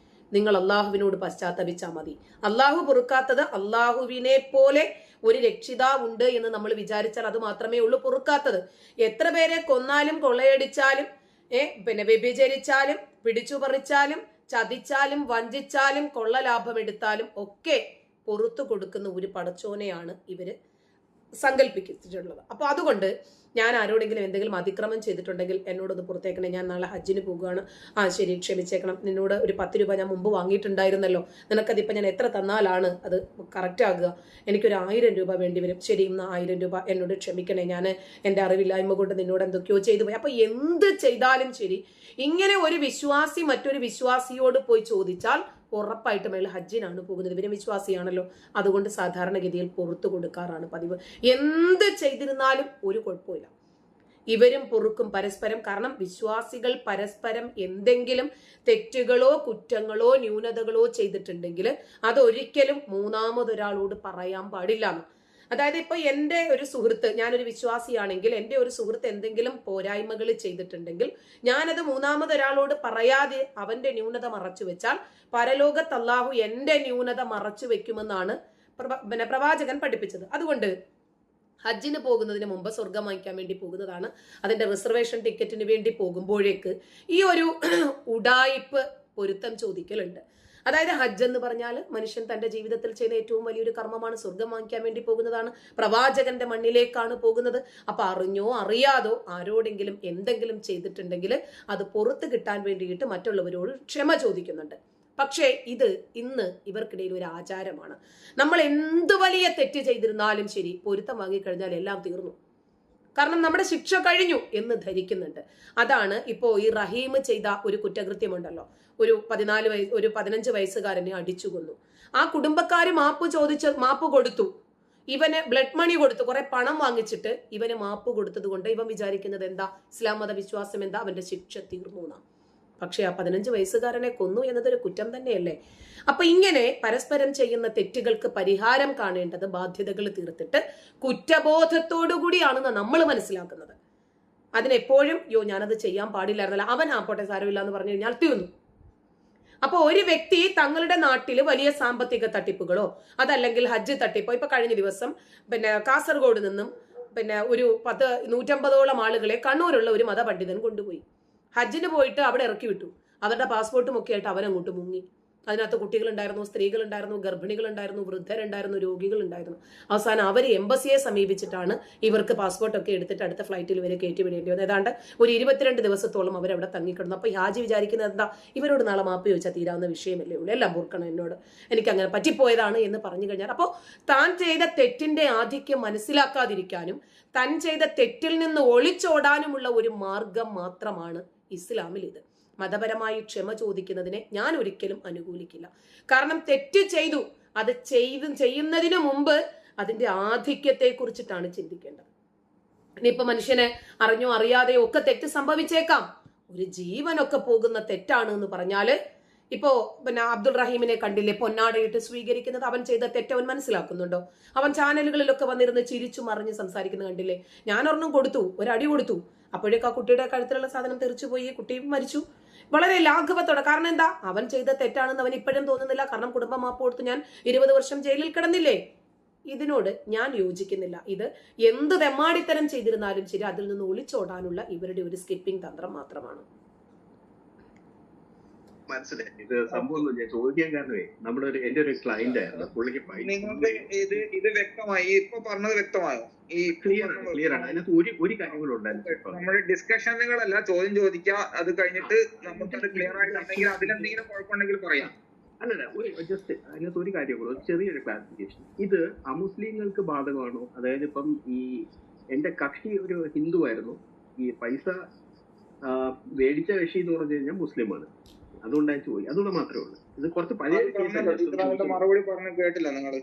നിങ്ങൾ അള്ളാഹുവിനോട് പശ്ചാത്തപിച്ചാൽ മതി. അള്ളാഹു പൊറുക്കാത്തത് അള്ളാഹുവിനെ പോലെ ഒരു രക്ഷിതാവുണ്ട് എന്ന് നമ്മൾ വിചാരിച്ചാൽ അത് മാത്രമേ ഉള്ളൂ പൊറുക്കാത്തത്. എത്ര പേരെ കൊന്നാലും കൊള്ളയടിച്ചാലും പിന്നെ വ്യഭിചരിച്ചാലും പിടിച്ചു പറിച്ചാലും ചതിച്ചാലും വഞ്ചിച്ചാലും കൊള്ള ലാഭം എടുത്താലും ഒക്കെ പൊറുത്തു കൊടുക്കുന്ന ഒരു പടച്ചോനെയാണ് ഇവര് സങ്കല്പിച്ചിട്ടുള്ളത്. അപ്പോൾ അതുകൊണ്ട് ഞാൻ ആരോടെങ്കിലും എന്തെങ്കിലും അതിക്രമം ചെയ്തിട്ടുണ്ടെങ്കിൽ എന്നോടൊന്ന് പുറത്തേക്കണേ, ഞാൻ നാളെ ഹജ്ജിന് പോകുകയാണ്, ശരി ക്ഷമിച്ചേക്കണം, നിന്നോട് ഒരു 10 രൂപ ഞാൻ മുമ്പ് വാങ്ങിയിട്ടുണ്ടായിരുന്നല്ലോ, നിനക്കതിപ്പോൾ ഞാൻ എത്ര തന്നാലാണ് അത് കറക്റ്റ് ആകുക, എനിക്കൊരു 1000 രൂപ വേണ്ടി വരും, ശരി ഇന്ന് 1000 രൂപ എന്നോട് ക്ഷമിക്കണേ, ഞാൻ എൻ്റെ അറിവില്ലായ്മ കൊണ്ട് നിന്നോട് എന്തൊക്കെയോ ചെയ്തു പോയി. അപ്പോൾ എന്ത് ചെയ്താലും ശരി, ഇങ്ങനെ ഒരു വിശ്വാസി മറ്റൊരു വിശ്വാസിയോട് പോയി ചോദിച്ചാൽ ഉറപ്പായിട്ടും അയാൾ ഹജ്ജിനാണ് പോകുന്നത്. ഇവരും വിശ്വാസിയാണല്ലോ, അതുകൊണ്ട് സാധാരണഗതിയിൽ പുറത്തു കൊടുക്കാറാണ് പതിവ്. എന്ത് ചെയ്തിരുന്നാലും ഒരു കുഴപ്പമില്ല, ഇവരും പൊറുക്കും പരസ്പരം. കാരണം വിശ്വാസികൾ പരസ്പരം എന്തെങ്കിലും തെറ്റുകളോ കുറ്റങ്ങളോ ന്യൂനതകളോ ചെയ്തിട്ടുണ്ടെങ്കിൽ അതൊരിക്കലും മൂന്നാമതൊരാളോട് പറയാൻ പാടില്ല. അതായത് ഇപ്പൊ എൻ്റെ ഒരു സുഹൃത്ത്, ഞാനൊരു വിശ്വാസിയാണെങ്കിൽ എൻ്റെ ഒരു സുഹൃത്ത് എന്തെങ്കിലും പോരായ്മകൾ ചെയ്തിട്ടുണ്ടെങ്കിൽ ഞാനത് മൂന്നാമതൊരാളോട് പറയാതെ അവന്റെ ന്യൂനത മറച്ചു വെച്ചാൽ പരലോകത്ത് അല്ലാഹു എൻ്റെ ന്യൂനത മറച്ചു വെക്കുമെന്നാണ് പ്രവാചകൻ പഠിപ്പിച്ചത്. അതുകൊണ്ട് ഹജ്ജിന് പോകുന്നതിന് മുമ്പ് സ്വർഗം വാങ്ങിക്കാൻ വേണ്ടി പോകുന്നതാണ്, അതിന്റെ റിസർവേഷൻ ടിക്കറ്റിന് വേണ്ടി പോകുമ്പോഴേക്ക് ഈ ഒരു ഉഡായിപ്പ് പൊരുത്തം ചോദിക്കലുണ്ട്. അതായത് ഹജ്ജ് എന്ന് പറഞ്ഞാൽ മനുഷ്യൻ തന്റെ ജീവിതത്തിൽ ചെയ്ത ഏറ്റവും വലിയൊരു കർമ്മമാണ്, സ്വർഗം വാങ്ങിക്കാൻ വേണ്ടി പോകുന്നതാണ്, പ്രവാചകന്റെ മണ്ണിലേക്കാണ് പോകുന്നത്. അപ്പൊ അറിഞ്ഞോ അറിയാതോ ആരോടെങ്കിലും എന്തെങ്കിലും ചെയ്തിട്ടുണ്ടെങ്കിൽ അത് പുറത്ത് കിട്ടാൻ വേണ്ടിയിട്ട് മറ്റുള്ളവരോട് ക്ഷമ ചോദിക്കുന്നുണ്ട്. പക്ഷേ ഇത് ഇന്ന് ഇവർക്കിടയിൽ ഒരു ആചാരമാണ്. നമ്മൾ എന്ത് വലിയ തെറ്റ് ചെയ്തിരുന്നാലും ശരി, പൊരുത്തം വാങ്ങിക്കഴിഞ്ഞാൽ എല്ലാം തീർന്നു, കാരണം നമ്മുടെ ശിക്ഷ കഴിഞ്ഞു എന്ന് ധരിക്കുന്നുണ്ട്. അതാണ് ഇപ്പോ ഈ റഹീം ചെയ്ത ഒരു കുറ്റകൃത്യമുണ്ടല്ലോ, ഒരു 15 വയസ്സുകാരനെ അടിച്ചു കൊന്നു. ആ കുടുംബക്കാര് മാപ്പ് കൊടുത്തു, ഇവന് ബ്ലഡ് മണി കൊടുത്തു, കുറെ പണം വാങ്ങിച്ചിട്ട് ഇവന് മാപ്പ് കൊടുത്തത് കൊണ്ട് ഇവൻ വിചാരിക്കുന്നത് എന്താ, ഇസ്ലാം മത വിശ്വാസം എന്താ, അവന്റെ ശിക്ഷ തീർന്നു എന്നാ. പക്ഷെ ആ 15 വയസ്സുകാരനെ കൊന്നു എന്നതൊരു കുറ്റം തന്നെയല്ലേ? അപ്പൊ ഇങ്ങനെ പരസ്പരം ചെയ്യുന്ന തെറ്റുകൾക്ക് പരിഹാരം കാണേണ്ടത് ബാധ്യതകൾ തീർത്തിട്ട് കുറ്റബോധത്തോടുകൂടിയാണെന്ന് നമ്മൾ മനസ്സിലാക്കുന്നത്. അതിനെപ്പോഴും ഞാനത് ചെയ്യാൻ പാടില്ലായിരുന്നല്ല, അവൻ പോട്ടെ സാരമില്ല എന്ന് പറഞ്ഞു കഴിഞ്ഞാൽ തീർന്നു. അപ്പൊ ഒരു വ്യക്തി തങ്ങളുടെ നാട്ടിൽ വലിയ സാമ്പത്തിക തട്ടിപ്പുകളോ അതല്ലെങ്കിൽ ഹജ്ജ് തട്ടിപ്പോ, ഇപ്പൊ കഴിഞ്ഞ ദിവസം കാസർഗോഡ് നിന്നും ഒരു 150ഓളം ആളുകളെ കണ്ണൂരുള്ള ഒരു മതപണ്ഡിതൻ കൊണ്ടുപോയി. ഹജ്ജിന് പോയിട്ട് അവിടെ ഇറക്കി വിട്ടു, അവരുടെ പാസ്പോർട്ടും ഒക്കെ ആയിട്ട് അവരങ്ങോട്ട് മുങ്ങി. അതിനകത്ത് കുട്ടികളുണ്ടായിരുന്നു, സ്ത്രീകളുണ്ടായിരുന്നു, ഗർഭിണികളുണ്ടായിരുന്നു, വൃദ്ധരുണ്ടായിരുന്നു, രോഗികളുണ്ടായിരുന്നു. അവസാനം അവർ എംബസിയെ സമീപിച്ചിട്ടാണ് ഇവർക്ക് പാസ്പോർട്ടൊക്കെ എടുത്തിട്ട് അടുത്ത ഫ്ലൈറ്റിൽ ഇവരെ കയറ്റി വിടേണ്ടി വന്നത്. ഏതാണ്ട് ഒരു 22 ദിവസത്തോളം അവരവിടെ തങ്ങിക്കിടന്നു. അപ്പൊ ഹാജി വിചാരിക്കുന്നത് എന്താ, ഇവരോട് നാളെ മാപ്പ് ചോദിച്ചാൽ തീരാവുന്ന വിഷയമല്ലേ ഉള്ളൂ, എല്ലാം പൊറുക്കണം, എന്നോട് എനിക്ക് അങ്ങനെ പറ്റിപ്പോയതാണ് എന്ന് പറഞ്ഞു കഴിഞ്ഞാൽ. അപ്പോൾ താൻ ചെയ്ത തെറ്റിന്റെ ആധിക്യം മനസ്സിലാക്കാതിരിക്കാനും താൻ ചെയ്ത തെറ്റിൽ നിന്ന് ഒളിച്ചോടാനുമുള്ള ഒരു മാർഗം മാത്രമാണ് ഇസ്ലാമിൽ ഇത്. മതപരമായി ക്ഷമ ചോദിക്കുന്നതിനെ ഞാൻ ഒരിക്കലും അനുകൂലിക്കില്ല. കാരണം തെറ്റ് ചെയ്തു, അത് ചെയ്യുന്നതിന് മുമ്പ് അതിന്റെ ആധിക്യത്തെ കുറിച്ചിട്ടാണ് ചിന്തിക്കേണ്ടത്. ഇനിയിപ്പോ മനുഷ്യന് അറിഞ്ഞോ അറിയാതെയോ ഒക്കെ തെറ്റ് സംഭവിച്ചേക്കാം, ഒരു ജീവനൊക്കെ പോകുന്ന തെറ്റാണ് എന്ന് പറഞ്ഞാല് ഇപ്പോ അബ്ദുൾ റഹീമിനെ കണ്ടില്ലേ, പൊന്നാടയിട്ട് സ്വീകരിക്കുന്നത്, അവൻ ചെയ്ത തെറ്റ് അവൻ മനസ്സിലാക്കുന്നുണ്ടോ? അവൻ ചാനലുകളിലൊക്കെ വന്നിരുന്ന് ചിരിച്ചു മറിഞ്ഞ് സംസാരിക്കുന്നത് കണ്ടില്ലേ? ഞാൻ ഒരെണ്ണം കൊടുത്തു, ഒരടി കൊടുത്തു, അപ്പോഴേക്ക് ആ കുട്ടിയുടെ കഴുത്തിലുള്ള സാധനം തെറിച്ചു പോയി, കുട്ടി മരിച്ചു. വളരെ ലാഘവത്തോടെ. കാരണം എന്താ, അവൻ ചെയ്ത തെറ്റാണെന്ന് അവൻ ഇപ്പോഴും തോന്നുന്നില്ല. കാരണം കുടുംബ മാപ്പ് കൊടുത്ത് ഞാൻ 20 വർഷം ജയിലിൽ കിടന്നില്ലേ? ഇതിനോട് ഞാൻ യോജിക്കുന്നില്ല. ഇത് എന്ത് തെമ്മാടിത്തരം ചെയ്തിരുന്നാലും ശരി, അതിൽ നിന്ന് ഒളിച്ചോടാനുള്ള ഇവരുടെ ഒരു സ്കിപ്പിംഗ് തന്ത്രം മാത്രമാണ്. മനസ്സിലായി. ഇത് സംഭവം ഞാൻ ചോദിക്കാൻ കാരണമേ, നമ്മുടെ എന്റെ ഒരു ക്ലയന്റ് ആയിരുന്നു, പുള്ളിക്ക് ഇത് വ്യക്തമായി, ഇപ്പൊ പറഞ്ഞത് വ്യക്തമായോ? ഈ ക്ലിയർ ആണ്. അതിനകത്ത് ഒരു കാര്യം കൂടെ ഉണ്ടായിരുന്നു. നമ്മുടെ ഡിസ്കഷനുകളല്ല, ചോദ്യം ചോദിക്കുക, അത് കഴിഞ്ഞിട്ട് നമുക്കത് ക്ലിയർ ആയിട്ടുണ്ടെങ്കിൽ അതിലെന്തെങ്കിലും കുഴപ്പമുണ്ടെങ്കിൽ പറയാം. അല്ലല്ല, ജസ്റ്റ് അതിനകത്ത് ഒരു കാര്യം കൂടെ, ചെറിയൊരു ക്ലാരിഫിക്കേഷൻ. ഇത് അമുസ്ലിങ്ങൾക്ക് ബാധകമാണോ? അതായത് ഇപ്പം ഈ എന്റെ കക്ഷി ഒരു ഹിന്ദു ആയിരുന്നു, ഈ പൈസ മേടിച്ച കക്ഷി എന്ന് പറഞ്ഞു കഴിഞ്ഞാൽ മുസ്ലിമാണ്, അതുകൊണ്ട് ഞാൻ ചോദിക്കും, അതുകൊണ്ട് മാത്രമേ ഉള്ളൂ. ഇത് കുറച്ച് പഴയ മറുപടി പറഞ്ഞു കേട്ടില്ല നിങ്ങൾ.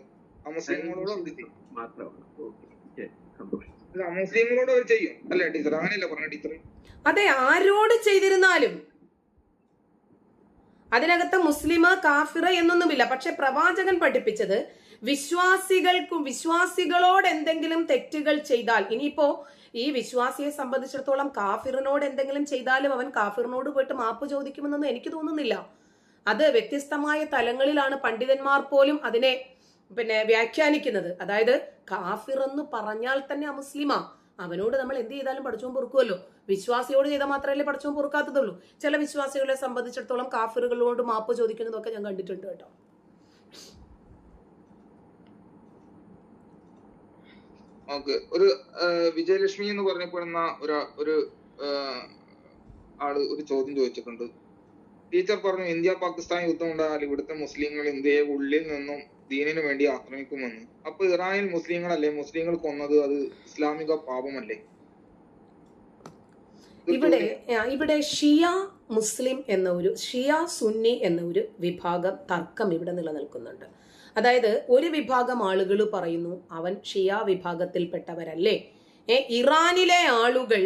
മാത്രമാണ്. ഓക്കെ, സന്തോഷം. മുസ്ലിങ്ങളോട് ചെയ്യും അല്ലേ ടീച്ചർ? അങ്ങനെയല്ല പറഞ്ഞ ടീച്ചർ? അതെ, ആരോട് ചെയ്തിരുന്നാലും അതിനകത്ത് മുസ്ലിം കാഫിറ എന്നൊന്നുമില്ല. പക്ഷെ പ്രവാചകൻ പഠിപ്പിച്ചത് വിശ്വാസികളോട് എന്തെങ്കിലും തെറ്റുകൾ ചെയ്താൽ, ഇനിയിപ്പോ ഈ വിശ്വാസിയെ സംബന്ധിച്ചിടത്തോളം കാഫിറിനോട് എന്തെങ്കിലും ചെയ്താലും അവൻ കാഫിറിനോട് പോയിട്ട് മാപ്പ് ചോദിക്കുമെന്നൊന്നും എനിക്ക് തോന്നുന്നില്ല. അത് വ്യത്യസ്തമായ തലങ്ങളിലാണ് പണ്ഡിതന്മാർ പോലും അതിനെ വ്യാഖ്യാനിക്കുന്നത്. അതായത് കാഫിർ എന്ന് പറഞ്ഞാൽ തന്നെ അമുസ്ലിമാ, അവനോട് നമ്മൾ എന്ത് ചെയ്താലും പഠിച്ചോൻ പൊറുക്കുമല്ലോ. വിശ്വാസിയോട് ചെയ്താൽ മാത്രമല്ലേ പഠിച്ചോൻ പൊറുക്കാത്തതുള്ളൂ. ചില വിശ്വാസികളെ സംബന്ധിച്ചിടത്തോളം കാഫിറുകളോട് മാപ്പ് ചോദിക്കുന്നതൊക്കെ ഞാൻ കണ്ടിട്ടുണ്ട് കേട്ടോ. ഓക്കെ, ഒരു വിജയലക്ഷ്മി എന്ന് പറഞ്ഞപ്പെടുന്ന ഒരു ആള് ഒരു ചോദ്യം ചോദിച്ചിട്ടുണ്ട്. ടീച്ചർ പറഞ്ഞു ഇന്ത്യ പാകിസ്ഥാൻ യുദ്ധം ഉണ്ടായാൽ ഇവിടുത്തെ മുസ്ലിങ്ങൾ ഇന്ത്യയെ ഉള്ളിൽ നിന്നും ദീനിനു വേണ്ടി ആക്രമിക്കുമെന്ന്. അപ്പൊ ഇറാനിൽ മുസ്ലിങ്ങളല്ലേ മുസ്ലിങ്ങൾ കൊന്നത്, അത് ഇസ്ലാമിക പാപമല്ലേ? ഇവിടെ ഷിയ മുസ്ലിം ഷിയ സുന്നി എന്ന ഒരു വിഭാഗം തർക്കം ഇവിടെ നിലനിൽക്കുന്നുണ്ട്. അതായത് ഒരു വിഭാഗം ആളുകൾ പറയുന്നു അവൻ ഷിയ വിഭാഗത്തിൽപ്പെട്ടവരല്ലേ. ഇറാനിലെ ആളുകൾ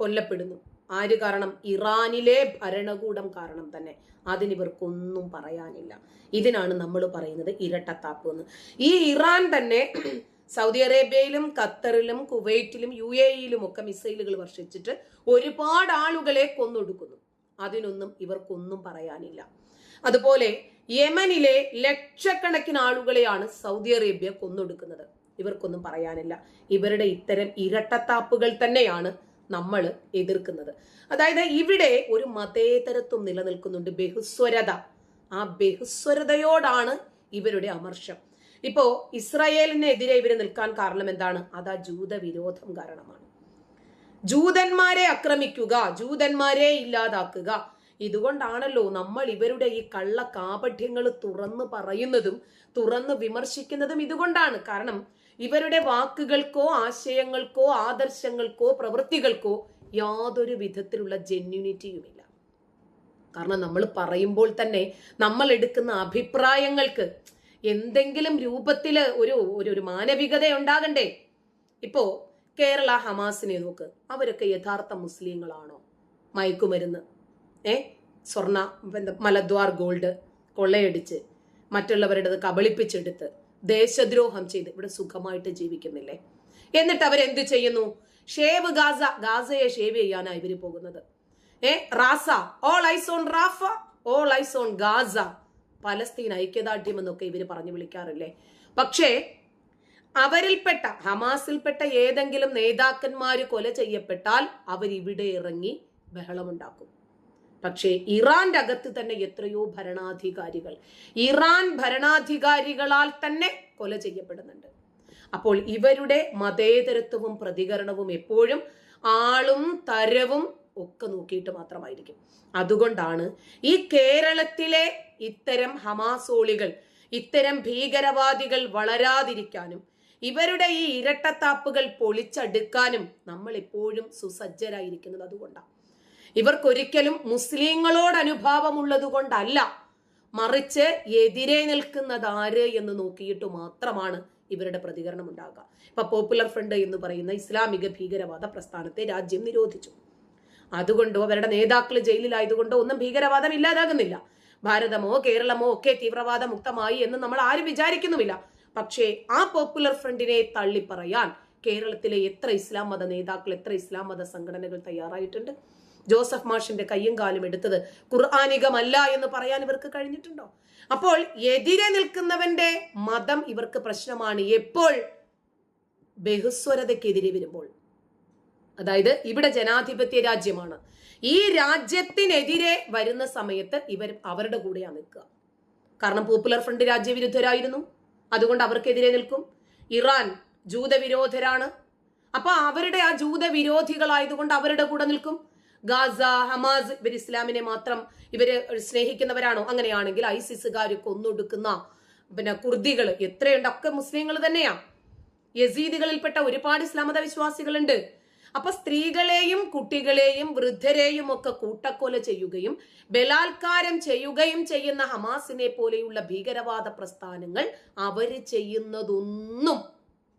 കൊല്ലപ്പെടുന്നു. ആര് കാരണം? ഇറാനിലെ ഭരണകൂടം കാരണം തന്നെ. അതിനിവർക്കൊന്നും പറയാനില്ല. ഇതിനാണ് നമ്മൾ പറയുന്നത് ഇരട്ടത്താപ്പ് എന്ന്. ഈ ഇറാൻ തന്നെ സൗദി അറേബ്യയിലും ഖത്തറിലും കുവൈറ്റിലും UAE-യിലും ഒക്കെ മിസൈലുകൾ വർഷിച്ചിട്ട് ഒരുപാട് ആളുകളെ കൊന്നൊടുക്കുന്നു. അതിനൊന്നും ഇവർക്കൊന്നും പറയാനില്ല. അതുപോലെ യമനിലെ ലക്ഷക്കണക്കിന് ആളുകളെയാണ് സൗദി അറേബ്യ കൊന്നൊടുക്കുന്നത്. ഇവർക്കൊന്നും പറയാനില്ല. ഇവരുടെ ഇത്തരം ഇരട്ടത്താപ്പുകൾ തന്നെയാണ് നമ്മൾ എതിർക്കുന്നത്. അതായത് ഇവിടെ ഒരു മതേതരത്വം നിലനിൽക്കുന്നുണ്ട്, ബഹുസ്വരത. ആ ബഹുസ്വരതയോടാണ് ഇവരുടെ അമർഷം. ഇപ്പോ ഇസ്രായേലിനെതിരെ ഇവർ നിൽക്കാൻ കാരണം എന്താണ്? അതാ ജൂതവിരോധം കാരണമാണ്. ജൂതന്മാരെ ആക്രമിക്കുക, ജൂതന്മാരെ ഇല്ലാതാക്കുക. ഇതുകൊണ്ടാണല്ലോ നമ്മൾ ഇവരുടെ ഈ കള്ള കാപഠ്യങ്ങൾ തുറന്നു പറയുന്നതും തുറന്നു വിമർശിക്കുന്നതും. ഇതുകൊണ്ടാണ്. കാരണം ഇവരുടെ വാക്കുകൾക്കോ ആശയങ്ങൾക്കോ ആദർശങ്ങൾക്കോ പ്രവൃത്തികൾക്കോ യാതൊരു വിധത്തിലുള്ള ജെന്യൂനിറ്റിയുമില്ല. കാരണം നമ്മൾ പറയുമ്പോൾ തന്നെ നമ്മൾ എടുക്കുന്ന അഭിപ്രായങ്ങൾക്ക് എന്തെങ്കിലും രൂപത്തിൽ ഒരു മാനവികത ഉണ്ടാകണ്ടേ. ഇപ്പോ കേരള ഹമാസിനെ നോക്ക്. അവരൊക്കെ യഥാർത്ഥ മുസ്ലിങ്ങളാണോ? മയക്കുമരുന്ന്, സ്വർണ്ണ, മലദ്വാർ ഗോൾഡ് കൊള്ളയടിച്ച് മറ്റുള്ളവരുടേത് കബളിപ്പിച്ചെടുത്ത് ദേശദ്രോഹം ചെയ്ത് ഇവിടെ സുഖമായിട്ട് ജീവിക്കുന്നില്ലേ? എന്നിട്ട് അവരെന്ത് ചെയ്യുന്നു? ഗാസയെ ഷേവ് ചെയ്യാനാണ് ഇവര് പോകുന്നത്. റാസ, all eyes on Rafah, all eyes on Gaza, Palestine ഐക്യദാർഢ്യം എന്നൊക്കെ ഇവര് പറഞ്ഞു വിളിക്കാറില്ലേ? പക്ഷേ അവരിൽപ്പെട്ട ഹമാസിൽപ്പെട്ട ഏതെങ്കിലും നേതാക്കന്മാര് കൊല ചെയ്യപ്പെട്ടാൽ അവരിവിടെ ഇറങ്ങി ബഹളമുണ്ടാക്കും. പക്ഷേ ഇറാന്റെ അകത്ത് തന്നെ എത്രയോ ഭരണാധികാരികൾ ഇറാൻ ഭരണാധികാരികളാൽ തന്നെ കൊല ചെയ്യപ്പെടുന്നുണ്ട്. അപ്പോൾ ഇവരുടെ മതേതരത്വവും പ്രതികരണവും എപ്പോഴും ആളും തരവും ഒക്കെ നോക്കിയിട്ട് മാത്രമായിരിക്കും. അതുകൊണ്ടാണ് ഈ കേരളത്തിലെ ഇത്തരം ഹമാസോളികൾ, ഇത്തരം ഭീകരവാദികൾ വളരാതിരിക്കാനും ഇവരുടെ ഈ ഇരട്ടത്താപ്പുകൾ പൊളിച്ചടുക്കാനും നമ്മൾ എപ്പോഴും സുസജ്ജരായിരിക്കുന്നത്. അതുകൊണ്ടാണ്. ഇവർക്കൊരിക്കലും മുസ്ലിങ്ങളോട് അനുഭാവമുള്ളത് കൊണ്ടല്ല, മറിച്ച് എതിരെ നിൽക്കുന്നത് ആര് എന്ന് നോക്കിയിട്ട് മാത്രമാണ് ഇവരുടെ പ്രതികരണം ഉണ്ടാകുക. ഇപ്പൊ പോപ്പുലർ ഫ്രണ്ട് എന്ന് പറയുന്ന ഇസ്ലാമിക ഭീകരവാദ പ്രസ്ഥാനത്തെ രാജ്യം നിരോധിച്ചു. അതുകൊണ്ടോ അവരുടെ നേതാക്കൾ ജയിലിലായതുകൊണ്ടോ ഒന്നും ഭീകരവാദം ഇല്ലാതാകുന്നില്ല. ഭാരതമോ കേരളമോ ഒക്കെ തീവ്രവാദ മുക്തമായി എന്ന് നമ്മൾ ആരും വിചാരിക്കുന്നുമില്ല. പക്ഷേ ആ പോപ്പുലർ ഫ്രണ്ടിനെ തള്ളിപ്പറയാൻ കേരളത്തിലെ എത്ര ഇസ്ലാം മത നേതാക്കൾ, എത്ര ഇസ്ലാം മത സംഘടനകൾ തയ്യാറായിട്ടുണ്ട്? ജോസഫ് മാഷിന്റെ കയ്യും കാലും എടുത്തത് ഖുർആനികമല്ല എന്ന് പറയാൻ ഇവർക്ക് കഴിഞ്ഞിട്ടുണ്ടോ? അപ്പോൾ എതിരെ നിൽക്കുന്നവന്റെ മതം ഇവർക്ക് പ്രശ്നമാണ്. എപ്പോൾ? ബഹുസ്വരതയ്ക്കെതിരെ വരുമ്പോൾ. അതായത് ഇവിടെ ജനാധിപത്യ രാജ്യമാണ്. ഈ രാജ്യത്തിനെതിരെ വരുന്ന സമയത്ത് ഇവർ അവരുടെ കൂടെയാണ് നിൽക്കുക. കാരണം പോപ്പുലർ ഫ്രണ്ട് രാജ്യവിരുദ്ധരായിരുന്നു, അതുകൊണ്ട് അവർക്കെതിരെ നിൽക്കും. ഇറാൻ ജൂതവിരോധരാണ്, അപ്പൊ അവരുടെ ആ ജൂതവിരോധികളായതുകൊണ്ട് അവരുടെ കൂടെ നിൽക്കും. ഗാസ, ഹമാസ്, ഇവർ ഇസ്ലാമിനെ മാത്രം ഇവര് സ്നേഹിക്കുന്നവരാണോ? അങ്ങനെയാണെങ്കിൽ ഐസിസുകാര് കൊന്നൊടുക്കുന്ന കുർദികൾ എത്രയുണ്ട്? ഒക്കെ മുസ്ലിങ്ങൾ തന്നെയാ. യസീദികളിൽപ്പെട്ട ഒരുപാട് ഇസ്ലാം മത വിശ്വാസികളുണ്ട്. അപ്പൊ സ്ത്രീകളെയും കുട്ടികളെയും വൃദ്ധരെയും ഒക്കെ കൂട്ടക്കൊല ചെയ്യുകയും ബലാത്കാരം ചെയ്യുകയും ചെയ്യുന്ന ഹമാസിനെ പോലെയുള്ള ഭീകരവാദ പ്രസ്ഥാനങ്ങൾ അവര് ചെയ്യുന്നതൊന്നും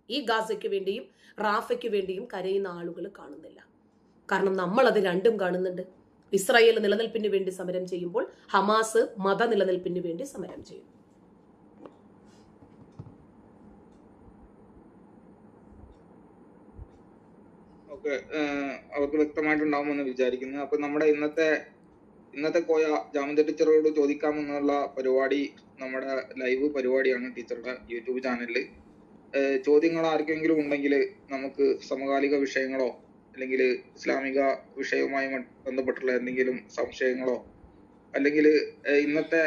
ഈ ഗാസയ്ക്ക് വേണ്ടിയും റാഫയ്ക്ക് വേണ്ടിയും കരയുന്ന ആളുകൾ കാണുന്നില്ല. കാരണം നമ്മൾ അത് രണ്ടും കാണുന്നുണ്ട്. ഇസ്രായേൽ നിലനിൽപ്പിന് വേണ്ടി സമരം ചെയ്യുമ്പോൾ ഹമാസ് മത നിലനിൽപ്പിന് വേണ്ടി സമരം ചെയ്യും. അവർക്ക് വ്യക്തമായിട്ടുണ്ടാവുമെന്ന് വിചാരിക്കുന്നു. അപ്പൊ നമ്മുടെ ഇന്നത്തെ കോയ ജാമിദ ടീച്ചറോട് ചോദിക്കാമെന്നുള്ള പരിപാടി നമ്മുടെ ലൈവ് പരിപാടിയാണ് ടീച്ചറുടെ യൂട്യൂബ് ചാനലിൽ. ചോദ്യങ്ങൾ ആർക്കെങ്കിലും ഉണ്ടെങ്കിൽ നമുക്ക് സമകാലിക വിഷയങ്ങളോ അല്ലെങ്കിൽ ഇസ്ലാമിക വിഷയവുമായി ബന്ധപ്പെട്ടുള്ള എന്തെങ്കിലും സംശയങ്ങളോ അല്ലെങ്കിൽ ഇന്നത്തെ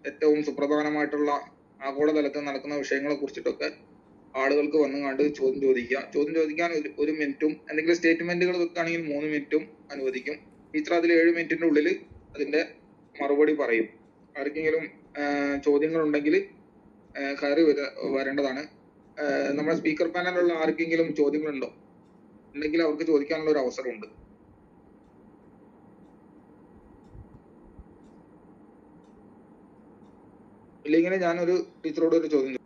ഏറ്റവും സുപ്രധാനമായിട്ടുള്ള ആഗോളതലത്തിൽ നടക്കുന്ന വിഷയങ്ങളെ കുറിച്ചിട്ടൊക്കെ ആളുകൾക്ക് വന്നുകൊണ്ട് ചോദ്യം ചോദിക്കുക. ചോദ്യം ചോദിക്കാൻ ഒരു മിനിറ്റും എന്തെങ്കിലും സ്റ്റേറ്റ്മെന്റുകൾ വെക്കുകയാണെങ്കിൽ 3 മിനിറ്റും അനുവദിക്കും. ടീച്ചർ അതിൽ 7 മിനിറ്റിന്റെ ഉള്ളിൽ അതിന്റെ മറുപടി പറയും. ആർക്കെങ്കിലും ചോദ്യങ്ങൾ ഉണ്ടെങ്കിൽ കയറി വരേണ്ടതാണ്. നമ്മുടെ സ്പീക്കർ പാനലിലുള്ള ആർക്കെങ്കിലും ചോദ്യങ്ങളുണ്ടോ? ഉണ്ടെങ്കിൽ അവർക്ക് ചോദിക്കാനുള്ള ഒരു അവസരമുണ്ട്. ഇല്ലെങ്കിൽ ഞാനൊരു ടീച്ചറോട് ഒരു ചോദ്യം